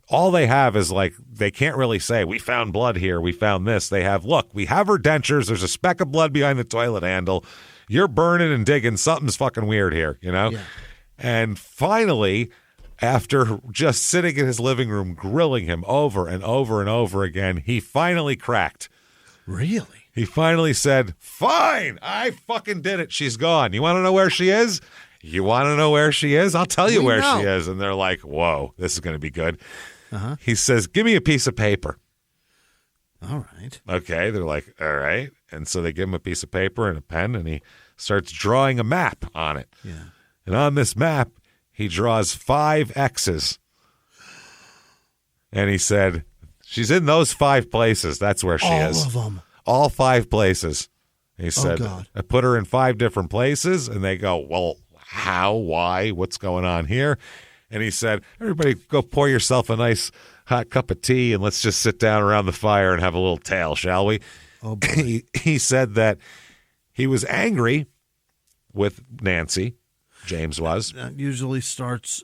All they have is like, they can't really say, we found blood here, we found this. They have, look, we have her dentures. There's a speck of blood behind the toilet handle. You're burning and digging. Something's fucking weird here, you know? Yeah. And finally, after just sitting in his living room, grilling him over and over and over again, he finally cracked. Really? He finally said, fine, I fucking did it. She's gone. You want to know where she is? You want to know where she is? I'll tell you where she is. And they're like, whoa, this is going to be good. He says, give me a piece of paper. All right. Okay. They're like, all right. And so they give him a piece of paper and a pen, and he starts drawing a map on it. Yeah. And on this map, he draws 5 X's. And he said, she's in those 5 places. That's where she is. All of them. All 5 places. He said, God. I put her in 5 different places. And they go, well, how, why, what's going on here? And he said, everybody go pour yourself a nice hot cup of tea and let's just sit down around the fire and have a little tale, shall we? Oh, boy. He said that he was angry with Nancy. James was. That usually starts,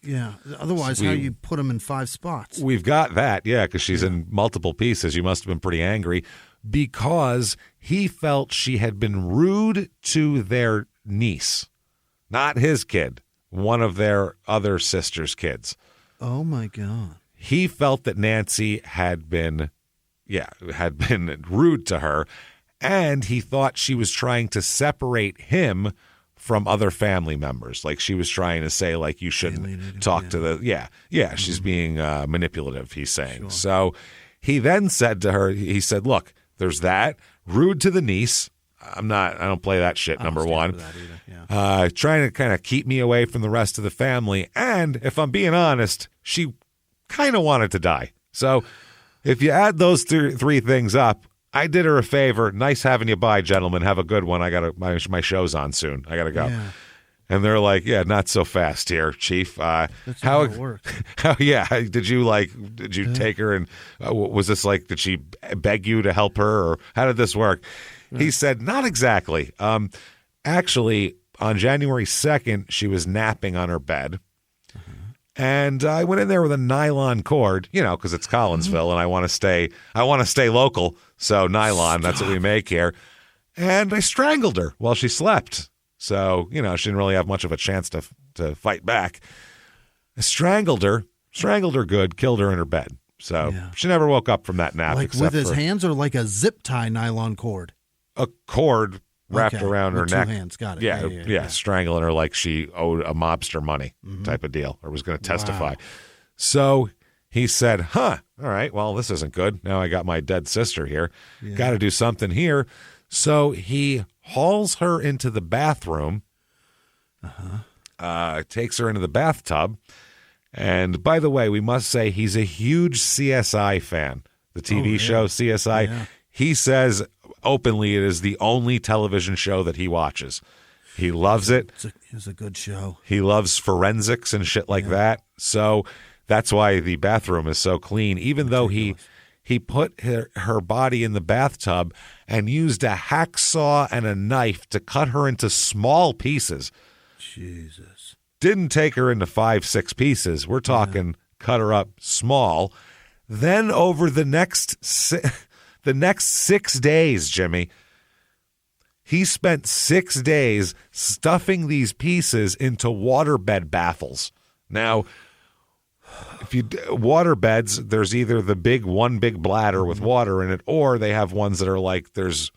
yeah. Otherwise, how you put them in 5 spots? We've got that, yeah, because she's in multiple pieces. You must have been pretty angry because he felt she had been rude to their niece, not his kid. One of their other sister's kids. Oh, my God. He felt that Nancy had been rude to her, and he thought she was trying to separate him from other family members. Like she was trying to say, like, you shouldn't talk to the, she's being manipulative, he's saying. Sure. So he then said to her, he said, look, there's that, rude to the niece. I don't play that shit, number one. That either. Trying to kind of keep me away from the rest of the family. And if I'm being honest, she kind of wanted to die. So if you add those 3 things up, I did her a favor. Nice having you by, gentlemen. Have a good one. I got my show's on soon. I got to go. Yeah. And they're like, yeah, not so fast here, Chief. That's how it works. Did you take her and was this like, did she beg you to help her or how did this work? He said, not exactly. Actually, on January 2nd, she was napping on her bed. And I went in there with a nylon cord, because it's Collinsville and I want to stay local. So nylon, that's what we make here. And I strangled her while she slept. So, she didn't really have much of a chance to fight back. I strangled her good, killed her in her bed. So she never woke up from that nap. Like with his hands or like a zip tie nylon cord? A cord wrapped around her neck. 2 hands, got it. Yeah, strangling her like she owed a mobster money type of deal or was going to testify. Wow. So he said, all right, well, this isn't good. Now I got my dead sister here. Yeah. Got to do something here. So he hauls her into the bathroom, takes her into the bathtub. And by the way, we must say he's a huge CSI fan, the TV show CSI. Yeah. He says openly it is the only television show that he watches. He loves it. It's a good show. He loves forensics and shit like that. So that's why the bathroom is so clean, even though he put her body in the bathtub and used a hacksaw and a knife to cut her into small pieces. Jesus. Didn't take her into 5-6 pieces. We're talking cut her up small. Then over the next 6 days, Jimmy, he spent 6 days stuffing these pieces into waterbed baffles. Now, if you waterbeds, there's either one big bladder with water in it, or they have ones that are like there's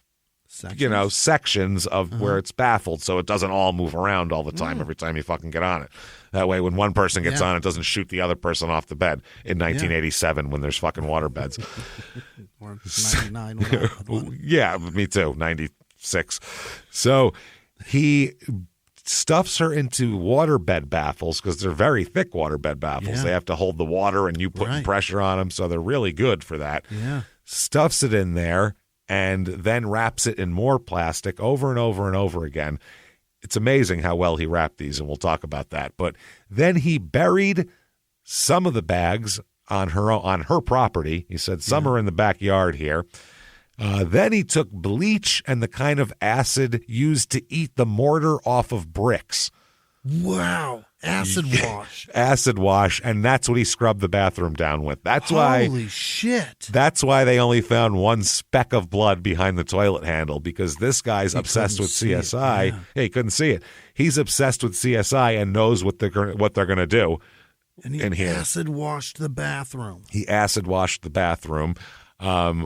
sections of where it's baffled, so it doesn't all move around all the time every time you fucking get on it. That way, when one person gets on, it doesn't shoot the other person off the bed in 1987 when there's fucking waterbeds. or 99. When I had one. Yeah, me too, 96. So he stuffs her into waterbed baffles because they're very thick waterbed baffles. Yeah. They have to hold the water and you put pressure on them, so they're really good for that. Yeah. Stuffs it in there and then wraps it in more plastic over and over and over again. It's amazing how well he wrapped these, and we'll talk about that. But then he buried some of the bags on her property. He said some are in the backyard here. Then he took bleach and the kind of acid used to eat the mortar off of bricks. Wow. Acid wash. Acid wash, and that's what he scrubbed the bathroom down with. Holy shit. That's why they only found one speck of blood behind the toilet handle, because this guy's obsessed with CSI. Yeah, he couldn't see it. He's obsessed with CSI and knows what they're going to do. And he acid washed the bathroom. He acid washed the bathroom,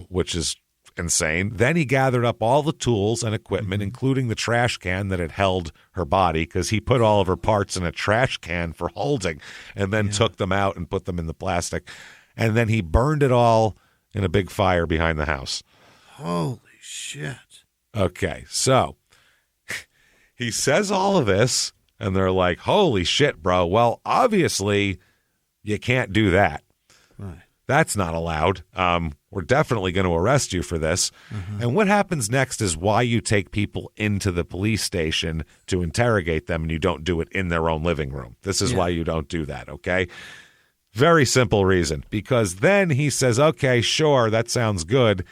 which is insane. Then he gathered up all the tools and equipment, including the trash can that had held her body, because he put all of her parts in a trash can for holding, and then took them out and put them in the plastic. And then he burned it all in a big fire behind the house. Holy shit. Okay, so he says all of this, and they're like, holy shit, bro. Well, obviously, you can't do that. Right. That's not allowed. We're definitely going to arrest you for this. And what happens next is why you take people into the police station to interrogate them, and you don't do it in their own living room. This is why you don't do that, okay? Very simple reason. Because then he says, okay, sure, that sounds good.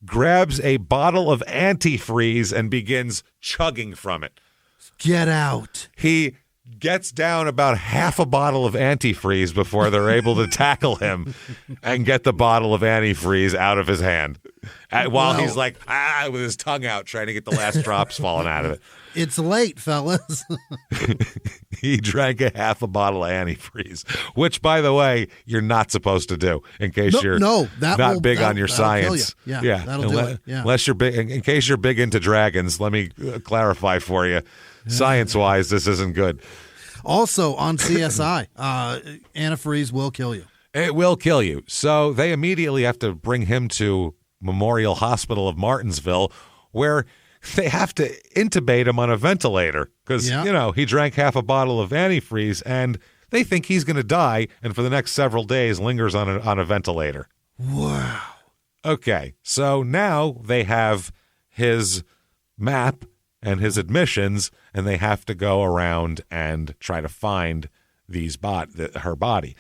Grabs a bottle of antifreeze and begins chugging from it. Get out. He gets down about half a bottle of antifreeze before they're able to tackle him and get the bottle of antifreeze out of his hand while he's like, with his tongue out trying to get the last drops falling out of it. It's late, fellas. He drank a half a bottle of antifreeze, which, by the way, you're not supposed to do in case you're not big on your science. Yeah, that'll do it. Yeah. Unless you're big, in case you're big into dragons, let me clarify for you. Science-wise, this isn't good. Also, on CSI, antifreeze will kill you. It will kill you. So they immediately have to bring him to Memorial Hospital of Martinsville, where they have to intubate him on a ventilator because, he drank half a bottle of antifreeze, and they think he's going to die, and for the next several days lingers on a ventilator. Wow. Okay, so now they have his map and his admissions, and they have to go around and try to find her body.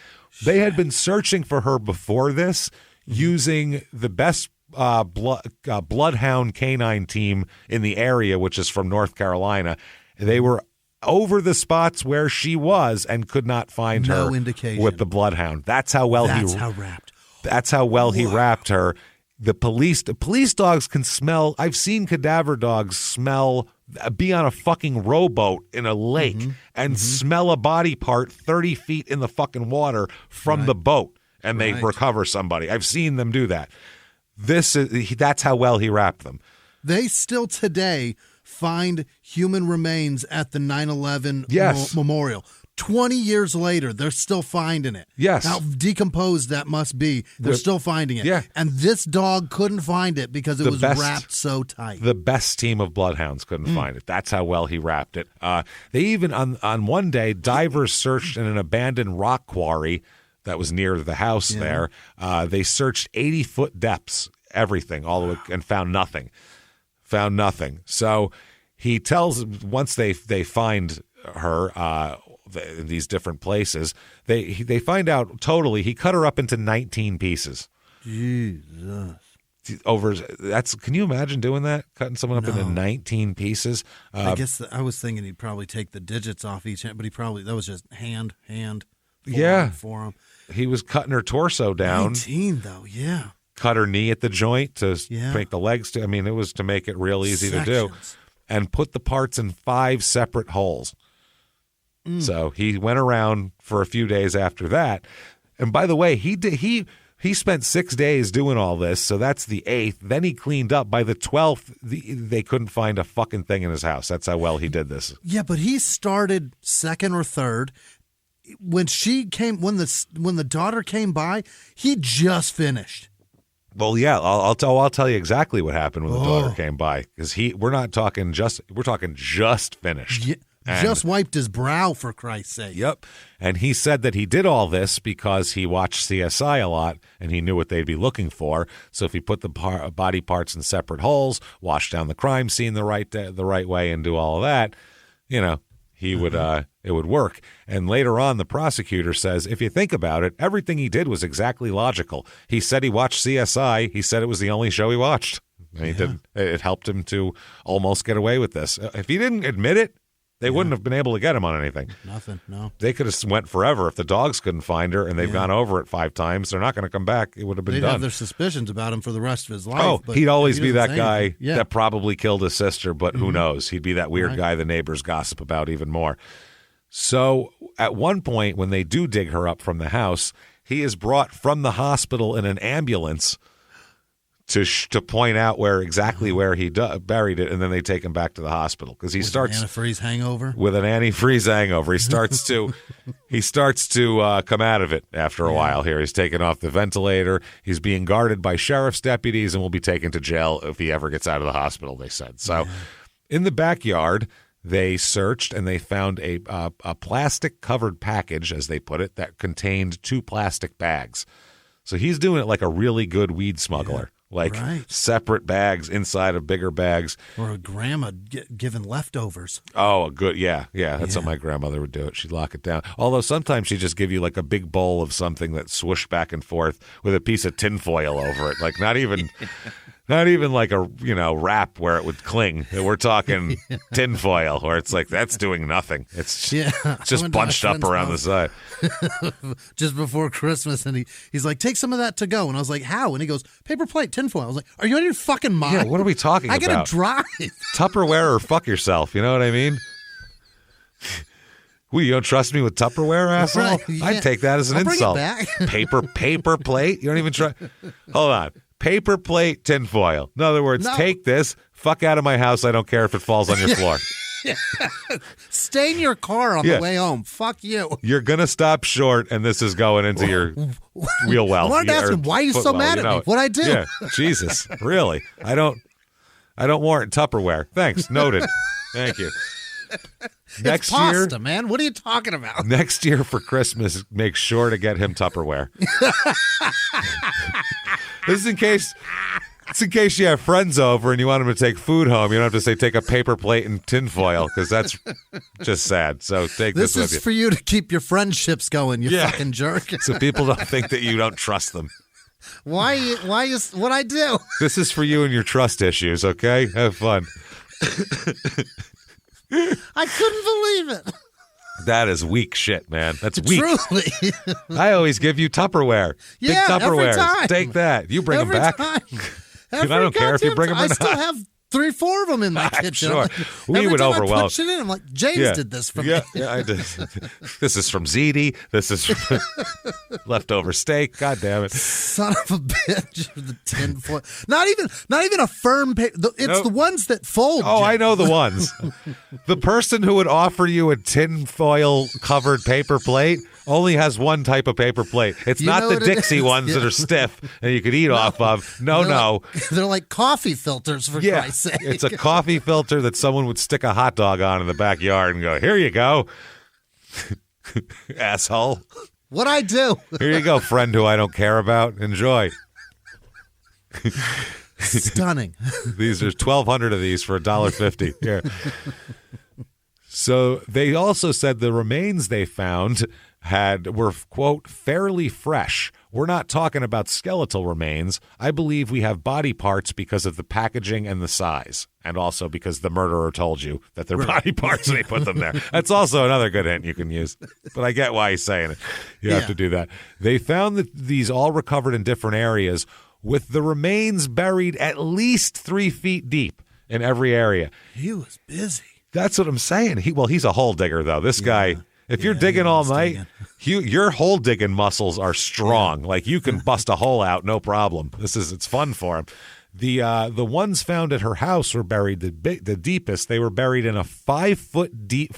They had been searching for her before this using the best bloodhound canine team in the area, which is from North Carolina. They were over the spots where she was and could not find her indication with the bloodhound. That's how well he wrapped her. The police dogs can smell. I've seen cadaver dogs be on a fucking rowboat in a lake and smell a body part 30 feet in the fucking water from the boat, and they recover somebody. I've seen them do that. That's how well he wrapped them. They still today find human remains at the 9/11 memorial. 20 years later, they're still finding it. Yes. How decomposed that must be. They're still finding it. Yeah. And this dog couldn't find it because it was wrapped so tight. The best team of bloodhounds couldn't find it. That's how well he wrapped it. They even, on one day, divers searched in an abandoned rock quarry that was near the house there. They searched 80-foot depths, everything, all the way, and found nothing. So he tells, once they find her in these different places, they find out totally he cut her up into 19 pieces. Jesus. Can you imagine doing that? Cutting someone up into 19 pieces? I guess I was thinking he'd probably take the digits off each hand, but that was just hand, forearm. He was cutting her torso down. 19 though, yeah. Cut her knee at the joint to make the legs. It was to make it real easy to do. And put the parts in 5 separate holes. So he went around for a few days after that. And by the way, he spent 6 days doing all this. So that's the 8th. Then he cleaned up. By the 12th, they couldn't find a fucking thing in his house. That's how well he did this. Yeah, but he started 2nd or 3rd. When the daughter came by, he just finished. Well, yeah, I'll tell you exactly what happened when the daughter came by, because we're talking just finished. Yeah, just wiped his brow, for Christ's sake. Yep. And he said that he did all this because he watched CSI a lot and he knew what they'd be looking for. So if he put the body parts in separate holes, wash down the crime scene the right way, and do all of that, he would it would work. And later on, the prosecutor says, if you think about it, everything he did was exactly logical. He said he watched CSI. He said it was the only show he watched. And he didn't. It helped him to almost get away with this. If he didn't admit it, they wouldn't have been able to get him on anything. Nothing, no. They could have went forever. If the dogs couldn't find her and they've gone over it 5 times, they're not going to come back. It would have been They'd done. have their suspicions about him for the rest of his life. Oh, but he'd always be that guy Yeah. that probably killed his sister, but who knows? He'd be that weird guy the neighbors gossip about even more. So at one point, when they do dig her up from the house, he is brought from the hospital in an ambulance to point out exactly where he buried it, and then they take him back to the hospital because he starts an antifreeze hangover. With an antifreeze hangover, he starts to come out of it after a while. Here, he's taken off the ventilator. He's being guarded by sheriff's deputies and will be taken to jail if he ever gets out of the hospital. They said so. In the backyard, they searched and they found a plastic covered package, as they put it, that contained 2 plastic bags. So he's doing it like a really good weed smuggler. Separate bags inside of bigger bags. Or a grandma giving leftovers. Oh, good. Yeah. That's how my grandmother would do it. She'd lock it down. Although sometimes she'd just give you like a big bowl of something that swooshed back and forth with a piece of tinfoil over it. Like not even like a, wrap where it would cling. We're talking tinfoil where it's like, that's doing nothing. It's just bunched up around the side. Just before Christmas, and he's like, take some of that to go. And I was like, how? And he goes, paper plate, tinfoil. I was like, are you out of your fucking mind? Yeah, what are we talking about? I gotta drive. Tupperware or fuck yourself, you know what I mean? Well, you don't trust me with Tupperware, asshole? Right, yeah. I'd take that as an insult. Bring it back. Paper plate? You don't even try. Hold on. Paper plate, tinfoil. In other words, take this, fuck out of my house. I don't care if it falls on your floor. Stay in your car on the way home. Fuck you. You're going to stop short, and this is going into your wheel well. I wanted to ask him, why are you so mad at me? What'd I do? Yeah, Jesus, really? I don't warrant Tupperware. Thanks, noted. Thank you. Next it's pasta, man. What are you talking about? Next year for Christmas, make sure to get him Tupperware. This is in case you have friends over and you want them to take food home. You don't have to say take a paper plate and tinfoil because that's just sad. So take this with you. This is for you to keep your friendships going, you fucking jerk. So people don't think that you don't trust them. Why is what I do? This is for you and your trust issues, okay? Have fun. I couldn't believe it. That is weak shit, man. That's weak. Truly. I always give you Tupperware. Big Tupperware. Every time. Take that. You bring them back. I don't care if you bring them or not. I still have 3-4 of them in my kitchen. Sure. We would overwhelm. I push it in, I'm like, James did this for me. Yeah, I did. This is from ZD. This is from leftover steak. God damn it. Son of a bitch. The tinfoil. Not even a firm paper. It's the ones that fold. Oh, James. I know the ones. The person who would offer you a tinfoil covered paper plate only has one type of paper plate. It's not the Dixie ones that are stiff and you could eat off of. No. They're like coffee filters, for Christ's sake. It's a coffee filter that someone would stick a hot dog on in the backyard and go, here you go, asshole. What'd I do? Here you go, friend who I don't care about. Enjoy. Stunning. There's 1,200 of these for $1.50. Yeah. So they also said the remains they found were, quote, fairly fresh. We're not talking about skeletal remains. I believe we have body parts because of the packaging and the size, and also because the murderer told you that they're body parts and they put them there. That's also another good hint you can use. But I get why he's saying it. You have to do that. They found that these all recovered in different areas, with the remains buried at least 3 feet deep in every area. He was busy. That's what I'm saying. He's a hole digger, though. This guy, if you're digging all night, your hole digging muscles are strong. Like you can bust a hole out, no problem. It's fun for him. The ones found at her house were buried the deepest. They were buried in a 5 foot deep,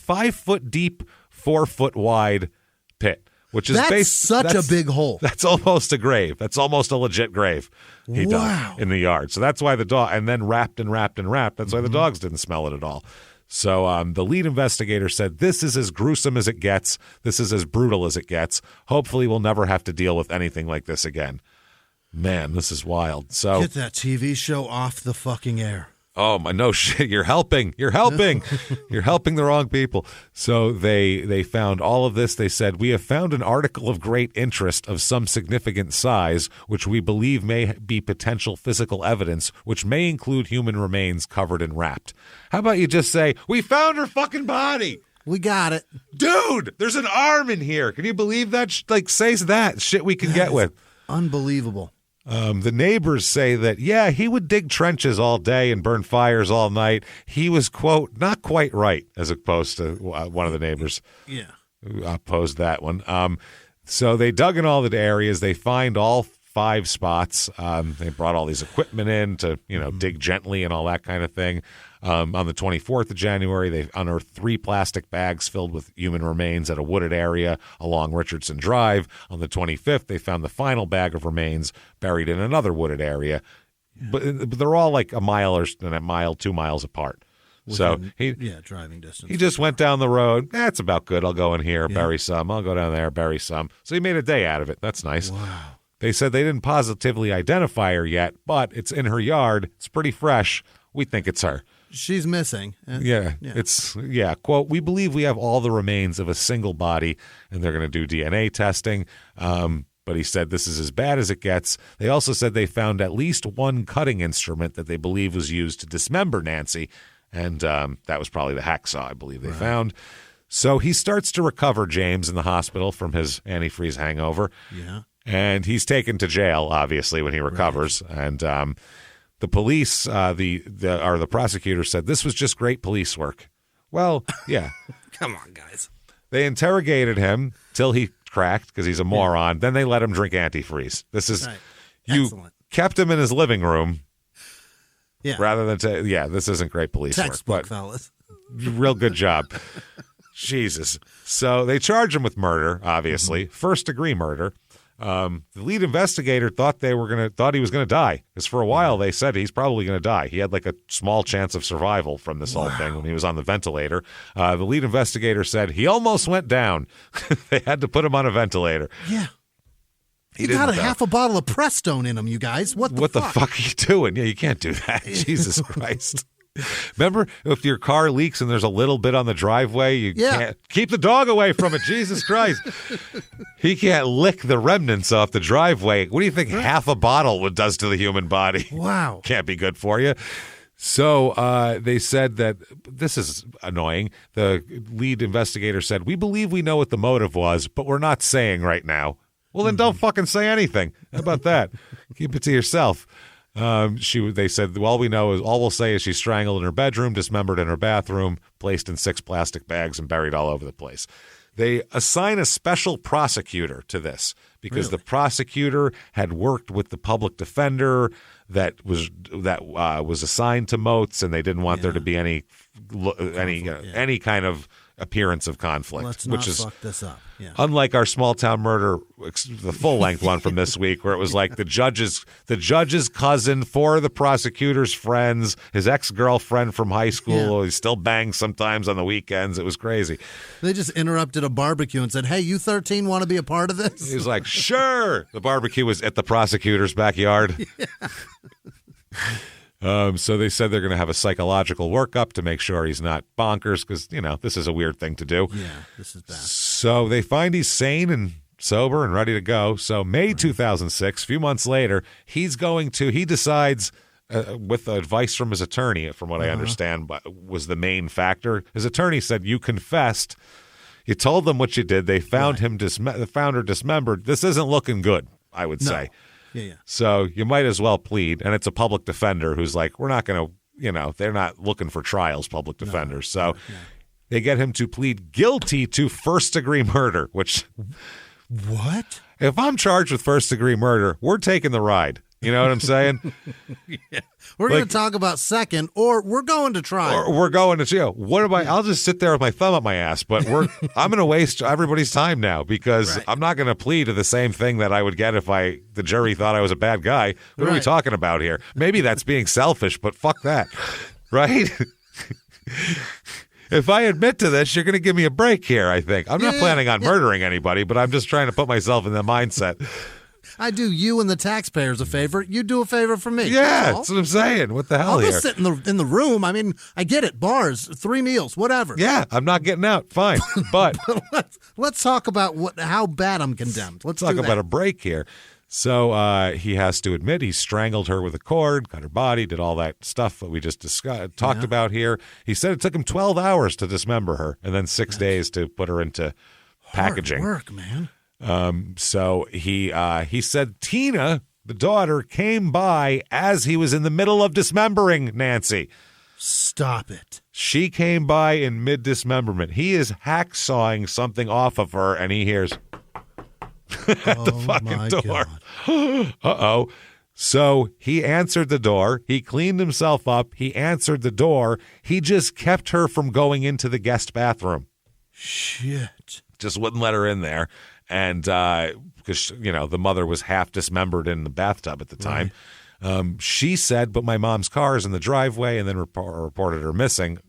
4 foot wide pit which is such a big hole. That's almost a grave. That's almost a legit grave he dug in the yard. So that's why the dog, and then wrapped and wrapped and wrapped. That's why the dogs didn't smell it at all. So the lead investigator said, this is as gruesome as it gets. This is as brutal as it gets. Hopefully we'll never have to deal with anything like this again. Man, this is wild. So get that TV show off the fucking air. Oh, my, no shit. You're helping. You're helping the wrong people. So they found all of this. They said, we have found an article of great interest of some significant size, which we believe may be potential physical evidence, which may include human remains covered and wrapped. How about you just say, we found her fucking body. We got it. Dude, there's an arm in here. Can you believe that? Like, say that shit we can get with. Unbelievable. The neighbors say that, yeah, he would dig trenches all day and burn fires all night. He was, quote, not quite right, as opposed to one of the neighbors. Yeah. Opposed that one. So they dug in all the areas. They find all 5 spots. They brought all these equipment in to, dig gently and all that kind of thing. On the 24th of January, they unearthed 3 plastic bags filled with human remains at a wooded area along Richardson Drive. On the 25th, they found the final bag of remains buried in another wooded area. Yeah. But they're all like a mile, 2 miles apart. Driving distance. He just went down the road. That's about good. I'll go in here, bury some. I'll go down there, bury some. So he made a day out of it. That's nice. Wow. They said they didn't positively identify her yet, but it's in her yard. It's pretty fresh. We think it's her. She's missing. Quote, we believe we have all the remains of a single body, and they're going to do DNA testing. But he said this is as bad as it gets. They also said they found at least 1 cutting instrument that they believe was used to dismember Nancy, and that was probably the hacksaw, I believe they found. So he starts to recover James in the hospital from his antifreeze hangover. Yeah. And he's taken to jail, obviously, when he recovers. Right. And the police, the prosecutor said this was just great police work. Well, yeah. Come on, guys. They interrogated him till he cracked because he's a moron. Then they let him drink antifreeze. This is you Excellent. Kept him in his living room. Yeah. Rather than this isn't great police Textbook, work. But fellas. Real good job. Jesus. So they charge him with murder, obviously, first-degree murder. The lead investigator thought he was gonna die, because for a while they said he's probably gonna die. He had like a small chance of survival from this whole thing when he was on the ventilator. The lead investigator said he almost went down. They had to put him on a ventilator. Yeah. He got half a bottle of Prestone in him, you guys. What the fuck are you doing? Yeah, you can't do that. Jesus Christ. Remember, if your car leaks and there's a little bit on the driveway, you can't keep the dog away from it. Jesus Christ. He can't lick the remnants off the driveway. What do you think half a bottle does to the human body? Wow. Can't be good for you. So they said that this is annoying. The lead investigator said, we believe we know what the motive was, but we're not saying right now. Well, then don't fucking say anything. How about that? Keep it to yourself. They said, all we'll say is she's strangled in her bedroom, dismembered in her bathroom, placed in 6 plastic bags, and buried all over the place. They assign a special prosecutor to this because the prosecutor had worked with the public defender that was assigned to Moats, and they didn't want there to be any kind of appearance of conflict. Let's not fuck this up. Yeah. Unlike our small town murder, the full length one from this week, where it was like the judge's cousin, 4 of the prosecutor's friends, his ex-girlfriend from high school. He still bangs sometimes on the weekends. It was crazy. They just interrupted a barbecue and said, "Hey, you 13 want to be a part of this?" He was like, "Sure." The barbecue was at the prosecutor's backyard. So they said they're going to have a psychological workup to make sure he's not bonkers because, this is a weird thing to do. Yeah, this is bad. So they find he's sane and sober and ready to go. So May 2006, a few months later, he decides, with advice from his attorney, from what I understand, was the main factor. His attorney said, you confessed. You told them what you did. They found found her dismembered. This isn't looking good, I would say. Yeah. So you might as well plead. And it's a public defender who's like, we're not going to, they're not looking for trials, public defenders. So they get him to plead guilty to first-degree murder, which... What? If I'm charged with first-degree murder, we're taking the ride. You know what I'm saying? Yeah. We're going to talk about second, or we're going to try. Or we're going to jail. What am I? I'll just sit there with my thumb up my ass, but I'm going to waste everybody's time now because I'm not going to plead to the same thing that I would get if the jury thought I was a bad guy. What are we talking about here? Maybe that's being selfish, but fuck that. Right? If I admit to this, you're going to give me a break here, I think. I'm not planning on murdering anybody, but I'm just trying to put myself in the mindset. I do you and the taxpayers a favor. You do a favor for me. Yeah, that's what I'm saying. What the hell I'll here? just sit in the room. I mean, I get it. Bars, 3 meals, whatever. Yeah, I'm not getting out. Fine. But let's talk about how bad I'm condemned. Let's talk about a break here. So he has to admit he strangled her with a cord, cut her body, did all that stuff that we just talked about here. He said it took him 12 hours to dismember her and then 6 days to put her into packaging. Hard work, man. So he said Tina, the daughter, came by as he was in the middle of dismembering Nancy. Stop it. She came by in mid-dismemberment. He is hacksawing something off of her, and he hears at the fucking door. Uh-oh. So he answered the door. He cleaned himself up. He answered the door. He just kept her from going into the guest bathroom. Shit. Just wouldn't let her in there. And because, the mother was half dismembered in the bathtub at the time. Right. She said, but my mom's car is in the driveway, and then reported her missing.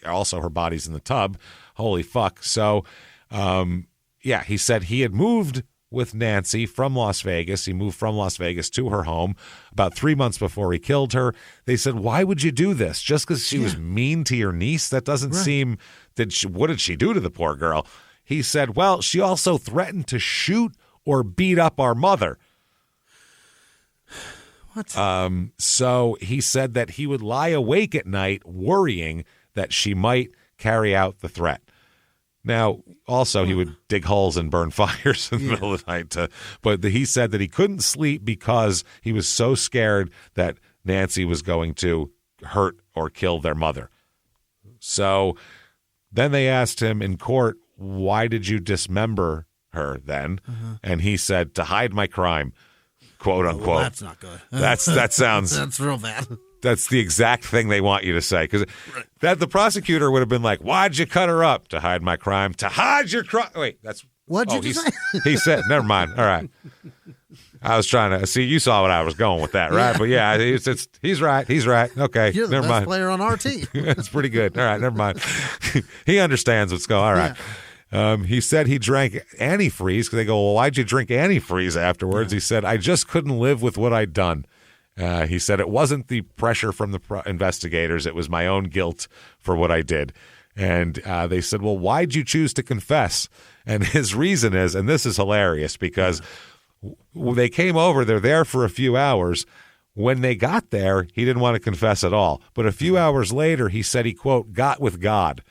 Also, her body's in the tub. Holy fuck. So, he said he had moved with Nancy from Las Vegas. He moved from Las Vegas to her home about 3 months before he killed her. They said, why would you do this? Just because she was mean to your niece? That doesn't seem what did she do to the poor girl? He said, well, she also threatened to shoot or beat up our mother. What? So he said that he would lie awake at night worrying that she might carry out the threat. Now, also, he would dig holes and burn fires in the middle of the night. But he said that he couldn't sleep because he was so scared that Nancy was going to hurt or kill their mother. So then they asked him in court, why did you dismember her then? And he said, to hide my crime, quote unquote. Well, that's not good. That sounds... That's real bad. That's the exact thing they want you to say. Because the prosecutor would have been like, why'd you cut her up? To hide my crime. To hide your crime. Wait, that's... What'd you say? He said, never mind. All right. I was trying to... See, you saw what I was going with that, right? Yeah. But yeah, he's right. He's right. Okay, You're the never best mind. player on our team. That's pretty good. All right, never mind. He understands what's going on. All right. Yeah. He said he drank antifreeze because they go, well, why'd you drink antifreeze afterwards? He said, I just couldn't live with what I'd done. He said it wasn't the pressure from the investigators. It was my own guilt for what I did. And they said, well, why'd you choose to confess? And his reason is, and this is hilarious because they came over, they're there for a few hours. When they got there, he didn't want to confess at all. But a few hours later, he said he, quote, got with God.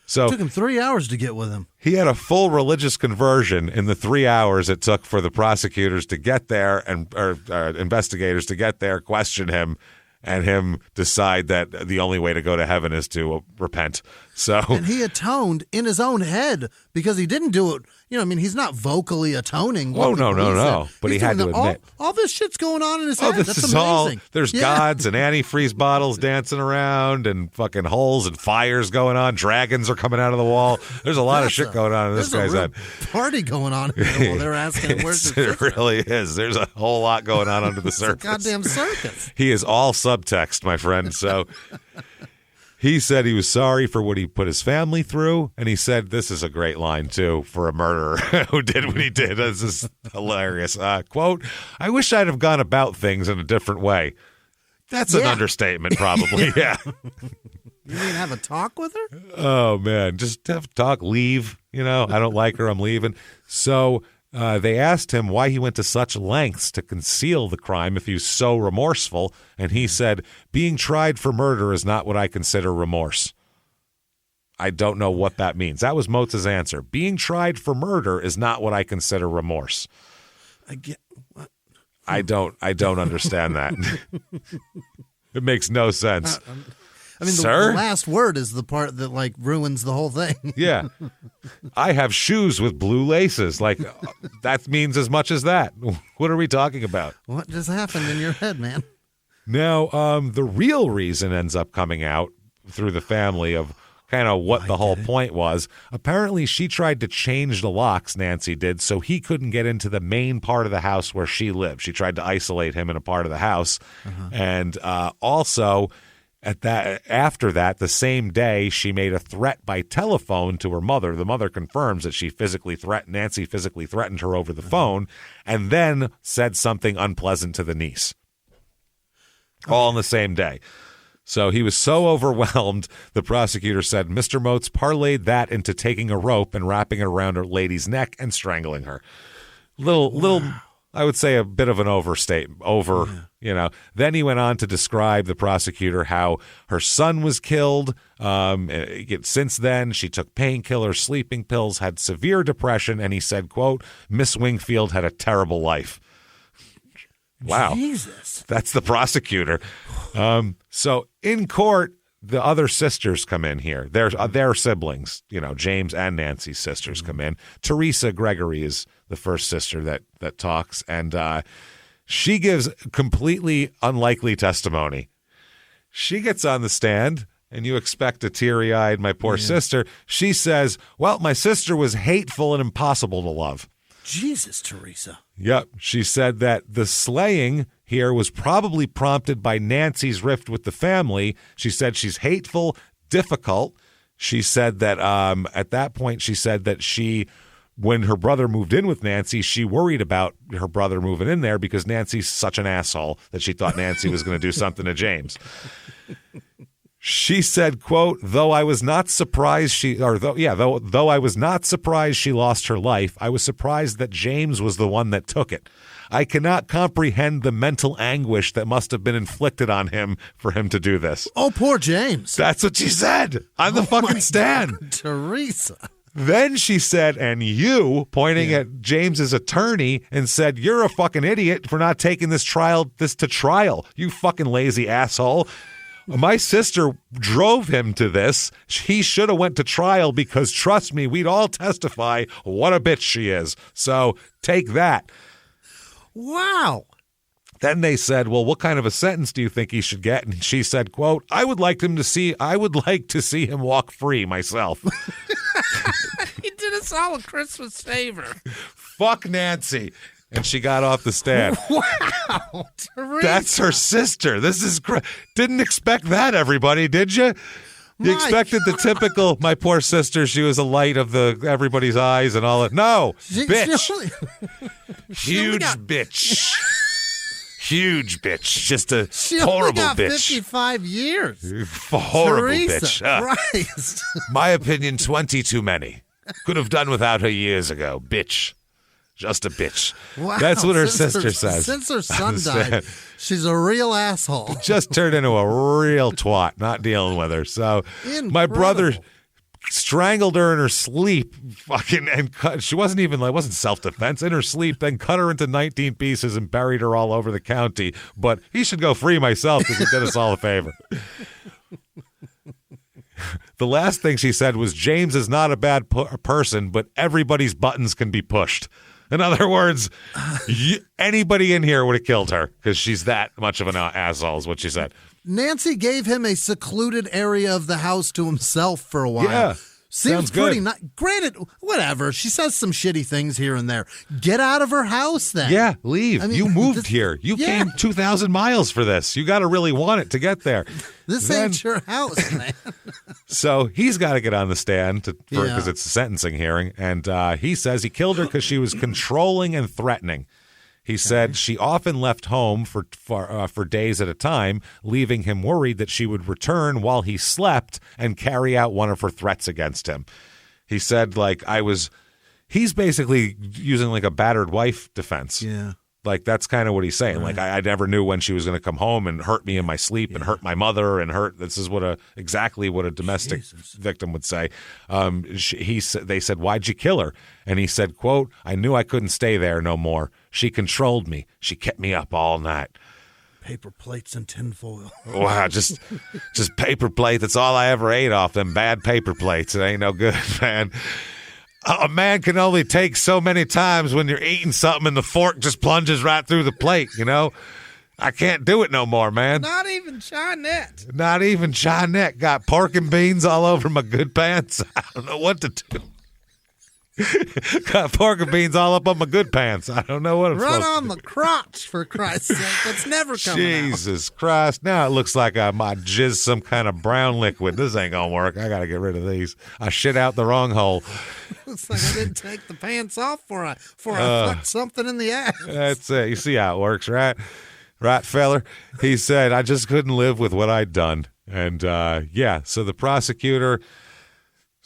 So it took him 3 hours to get with him. He had a full religious conversion in the 3 hours it took for the prosecutors to get there and investigators to get there, question him, and him decide that the only way to go to heaven is to repent. And he atoned in his own head because he didn't do it. He's not vocally atoning. Oh, no. But he had to admit. All this shit's going on in his head. This That's is amazing. There's gods and antifreeze bottles dancing around and fucking holes and fires going on. Dragons are coming out of the wall. There's a lot of shit going on in this guy's head. Party going on. While they're asking where's the It really is. There's a whole lot going on under the surface. It's a goddamn circus. He is all subtext, my friend. So he said he was sorry for what he put his family through, and he said this is a great line, too, for a murderer who did what he did. This is hilarious. Quote, I wish I'd have gone about things in a different way. That's an understatement, probably. Yeah. You mean have a talk with her? Oh, man. Just have a talk, leave. I don't like her. I'm leaving. So they asked him why he went to such lengths to conceal the crime if he was so remorseful, and he said, being tried for murder is not what I consider remorse. I don't know what that means. That was Motz's answer. Being tried for murder is not what I consider remorse. I don't understand that. It makes no sense. I mean, the last word is the part that, like, ruins the whole thing. Yeah. I have shoes with blue laces. Like, that means as much as that. What are we talking about? What just happened in your head, man? Now, the real reason ends up coming out through the family of kind of what the whole point was. Apparently, she tried to change the locks, Nancy did, so he couldn't get into the main part of the house where she lived. She tried to isolate him in a part of the house. And also, after that, the same day, she made a threat by telephone to her mother. The mother confirms that Nancy physically threatened her over the phone, and then said something unpleasant to the niece. All on the same day. So he was so overwhelmed, the prosecutor said Mr. Motes parlayed that into taking a rope and wrapping it around a lady's neck and strangling her. Little, I would say a bit of an overstatement. Then he went on to describe, the prosecutor, how her son was killed. Since then, she took painkillers, sleeping pills, had severe depression, and he said, quote, Miss Wingfield had a terrible life. Wow. Jesus. That's the prosecutor. So in court, the other sisters come in here. Their siblings, James and Nancy's sisters come in. Teresa Gregory is the first sister that talks, and she gives completely unlikely testimony. She gets on the stand, and you expect a teary-eyed, my poor sister. She says, well, my sister was hateful and impossible to love. Jesus, Teresa. Yep. She said that the slaying here was probably prompted by Nancy's rift with the family. She said she's hateful, difficult. She said that at that point, she said that when her brother moved in with Nancy, she worried about her brother moving in there because Nancy's such an asshole that she thought Nancy was going to do something to James. She said, quote, though I was not surprised she lost her life, I was surprised that James was the one that took it. I cannot comprehend the mental anguish that must have been inflicted on him for him to do this. Oh, poor James. That's what she said on the fucking stand. God, Teresa. Then she said, and you, pointing at James's attorney, and said, you're a fucking idiot for not taking this to trial, you fucking lazy asshole. My sister drove him to this. He should have went to trial because, trust me, we'd all testify what a bitch she is. So take that. Wow. Then they said, well, what kind of a sentence do you think he should get? And she said, quote, I would like to see him walk free myself. He did us all a Christmas favor. Fuck Nancy. And she got off the stand. Wow, Teresa. That's her sister. This is didn't expect that, everybody, did you? You expected the typical, my poor sister, she was a light of everybody's eyes and all that. No, bitch. Huge bitch. Huge bitch. Just a horrible got bitch. 55 years. Horrible Teresa, bitch. Christ. My opinion, 20 too many. Could have done without her years ago. Bitch. Just a bitch. Wow. That's what her sister says. Since her son died, she's a real asshole. Just turned into a real twat, not dealing with her. So my brother strangled her in her sleep, fucking, and cut. She wasn't even it wasn't self-defense in her sleep. Then cut her into 19 pieces and buried her all over the county. But he should go free myself because he did us all a favor. The last thing she said was, James is not a bad person, but everybody's buttons can be pushed. In other words, anybody in here would have killed her because she's that much of an asshole, is what she said. Nancy gave him a secluded area of the house to himself for a while. Yeah. Seems pretty nice. Granted, whatever. She says some shitty things here and there. Get out of her house then. Yeah, leave. I mean, you moved here. You came 2,000 miles for this. You got to really want it to get there. This ain't your house, man. So he's got to get on the stand because it's a sentencing hearing. And he says he killed her because she was controlling and threatening. He said she often left home for days at a time, leaving him worried that she would return while he slept and carry out one of her threats against him. He said, he's basically using like a battered wife defense. Yeah. Like, that's kind of what he's saying. Right. Like, I never knew when she was going to come home and hurt me in my sleep and hurt my mother and hurt. This is exactly what a domestic victim would say. They said, why'd you kill her? And he said, quote, I knew I couldn't stay there no more. She controlled me. She kept me up all night. Paper plates and tinfoil. Wow, just paper plate. That's all I ever ate off them bad paper plates. It ain't no good, man. A man can only take so many times when you're eating something and the fork just plunges right through the plate, you know? I can't do it no more, man. Not even Chinette. Not even Chinette. Got pork and beans all over my good pants. I don't know what to do. Got pork and beans all up on my good pants. I don't know what I'm supposed to do. Run on the crotch, for Christ's sake. That's never coming out. Jesus Christ. Now it looks like I might jizz some kind of brown liquid. This ain't going to work. I got to get rid of these. I shit out the wrong hole. Looks like I didn't take the pants off before I fucked something in the ass. That's it. You see how it works, right? Right, feller? He said, I just couldn't live with what I'd done. And, so the prosecutor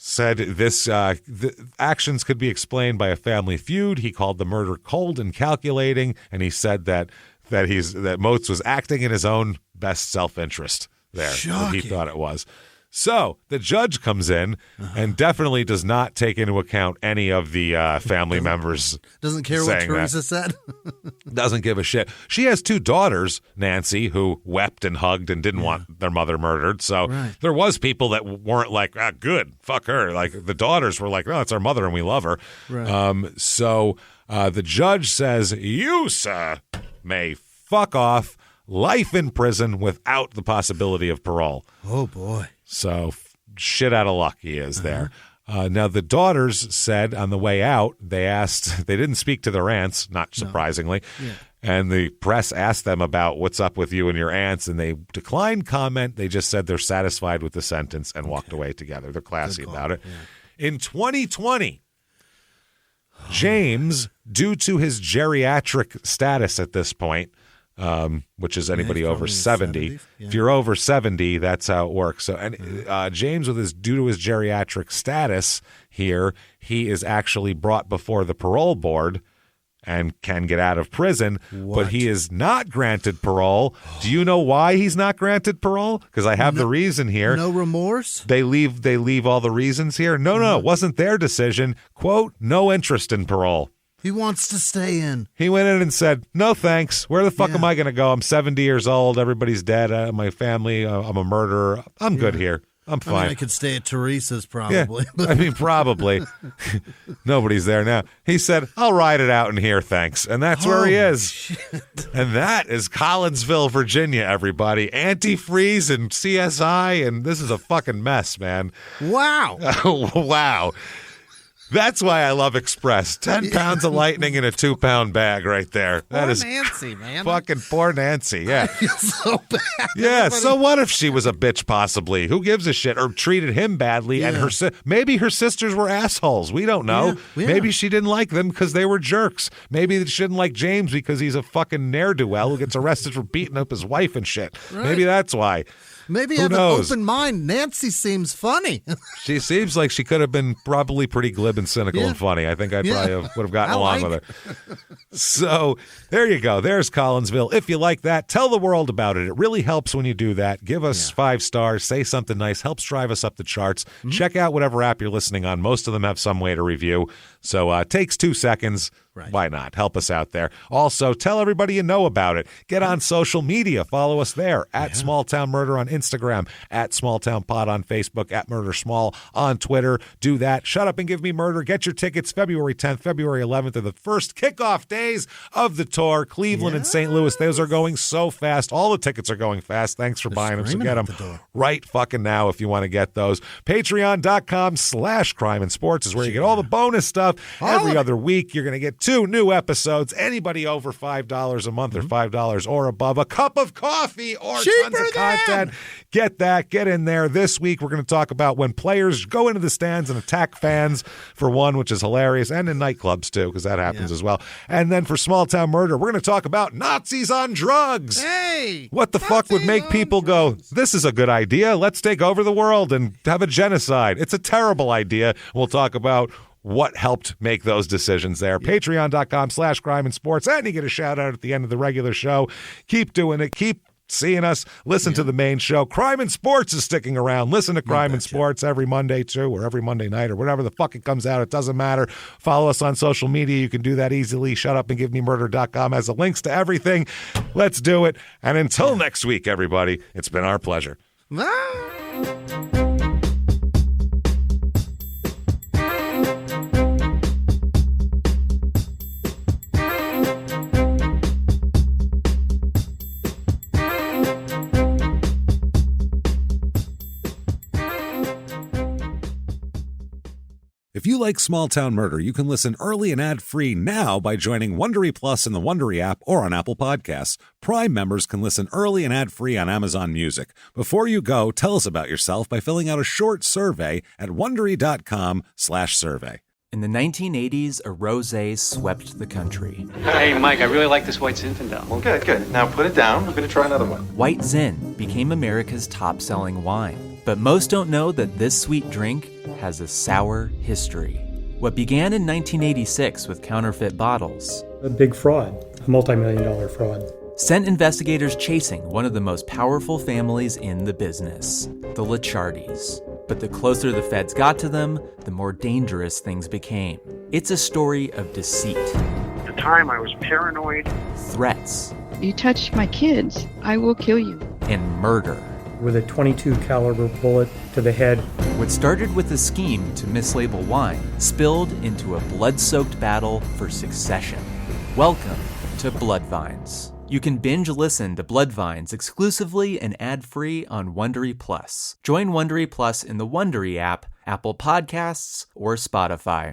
said this the actions could be explained by a family feud. He called the murder cold and calculating, and he said that Moats was acting in his own best self-interest there. He thought it was. So the judge comes in and definitely does not take into account any of the family members. Doesn't care what Teresa said. Doesn't give a shit. She has 2 daughters, Nancy, who wept and hugged and didn't want their mother murdered. So there was people that weren't like, good, fuck her. Like the daughters were like, it's our mother and we love her. Right. So the judge says, you, sir, may fuck off. Life in prison without the possibility of parole. Oh, boy. So shit out of luck he is there. Now, the daughters said on the way out, they didn't speak to their aunts, not surprisingly. Yeah. And the press asked them about what's up with you and your aunts, and they declined comment. They just said they're satisfied with the sentence and walked away together. They're classy about it. Yeah. In 2020, James, due to his geriatric status at this point, which is anybody over 70. Yeah. If you're over 70, that's how it works. So, James, due to his geriatric status here, he is actually brought before the parole board and can get out of prison. But he is not granted parole. Do you know why he's not granted parole? Because I have the reason here. No remorse? They leave all the reasons here. No, it wasn't their decision. Quote, no interest in parole. He wants to stay in. He went in and said, no, thanks. Where the fuck am I going to go? I'm 70 years old. Everybody's dead. My family, I'm a murderer. I'm good here. I'm fine. I could stay at Teresa's probably. Yeah, probably. Nobody's there now. He said, I'll ride it out in here, thanks. And that's where he is. Shit. And that is Collinsville, Virginia, everybody. Antifreeze and CSI, and this is a fucking mess, man. Wow. Wow. That's why I love Express. 10 pounds of lightning in a 2-pound bag right there. That is Nancy, man. Fucking poor Nancy, yeah. I feel so bad. Yeah, so what if she was a bitch possibly? Who gives a shit? Or treated him badly, and maybe her sisters were assholes. We don't know. Yeah. Maybe she didn't like them because they were jerks. Maybe she didn't like James because he's a fucking ne'er-do-well who gets arrested for beating up his wife and shit. Right. Maybe that's why. Maybe have an open mind. Nancy seems funny. She seems like she could have been probably pretty glib and cynical and funny. I think I probably would have gotten along with her. So there you go. There's Collinsville. If you like that, tell the world about it. It really helps when you do that. Give us 5 stars. Say something nice. Helps drive us up the charts. Mm-hmm. Check out whatever app you're listening on. Most of them have some way to review. So it takes 2 seconds. Right. Why not? Help us out there. Also, tell everybody you know about it. Get on social media. Follow us there at Small Town Murder on Instagram, at Small Town Pod on Facebook, at Murder Small on Twitter. Do that. Shut Up and Give Me Murder. Get your tickets February 10th, February 11th are the first kickoff days of the tour. Cleveland and St. Louis. Those are going so fast. All the tickets are going fast. Thanks for buying them. So get them right fucking now if you want to get those. Patreon.com/crime and sports is where you get all the bonus stuff. Every other week, you're going to get 2 new episodes. Anybody over $5 a month or $5 or above, a cup of coffee or tons of content. Get that. Get in there. This week, we're going to talk about when players go into the stands and attack fans, for one, which is hilarious, and in nightclubs, too, because that happens as well. And then for Small Town Murder, we're going to talk about Nazis on drugs. Hey! What the fuck would make people go, this is a good idea. Let's take over the world and have a genocide. It's a terrible idea. We'll talk about what helped make those decisions there. Patreon.com/crime and sports. And you get a shout out at the end of the regular show. Keep doing it. Keep seeing us. Listen to the main show. Crime and Sports is sticking around. Listen to Crime and Sports every Monday, too, or every Monday night, or whatever the fuck it comes out. It doesn't matter. Follow us on social media. You can do that easily. ShutUpAndGiveMeMurder.com has the links to everything. Let's do it. And until next week, everybody, it's been our pleasure. If you like Small Town Murder, you can listen early and ad-free now by joining Wondery Plus in the Wondery app or on Apple Podcasts. Prime members can listen early and ad-free on Amazon Music. Before you go, tell us about yourself by filling out a short survey at Wondery.com/survey. In the 1980s, a rosé swept the country. Hey, Mike, I really like this White Zinfandel. Well, good. Now put it down. We're going to try another one. White Zin became America's top-selling wine. But most don't know that this sweet drink has a sour history. What began in 1986 with counterfeit bottles, a big fraud, a multi-million-dollar fraud, sent investigators chasing one of the most powerful families in the business, the Licciardis. But the closer the feds got to them, the more dangerous things became. It's a story of deceit. At the time, I was paranoid. Threats. You touch my kids, I will kill you. And murder. With a .22 caliber bullet to the head. What started with a scheme to mislabel wine spilled into a blood-soaked battle for succession. Welcome to Bloodvines. You can binge listen to Bloodvines exclusively and ad-free on Wondery Plus. Join Wondery Plus in the Wondery app, Apple Podcasts, or Spotify.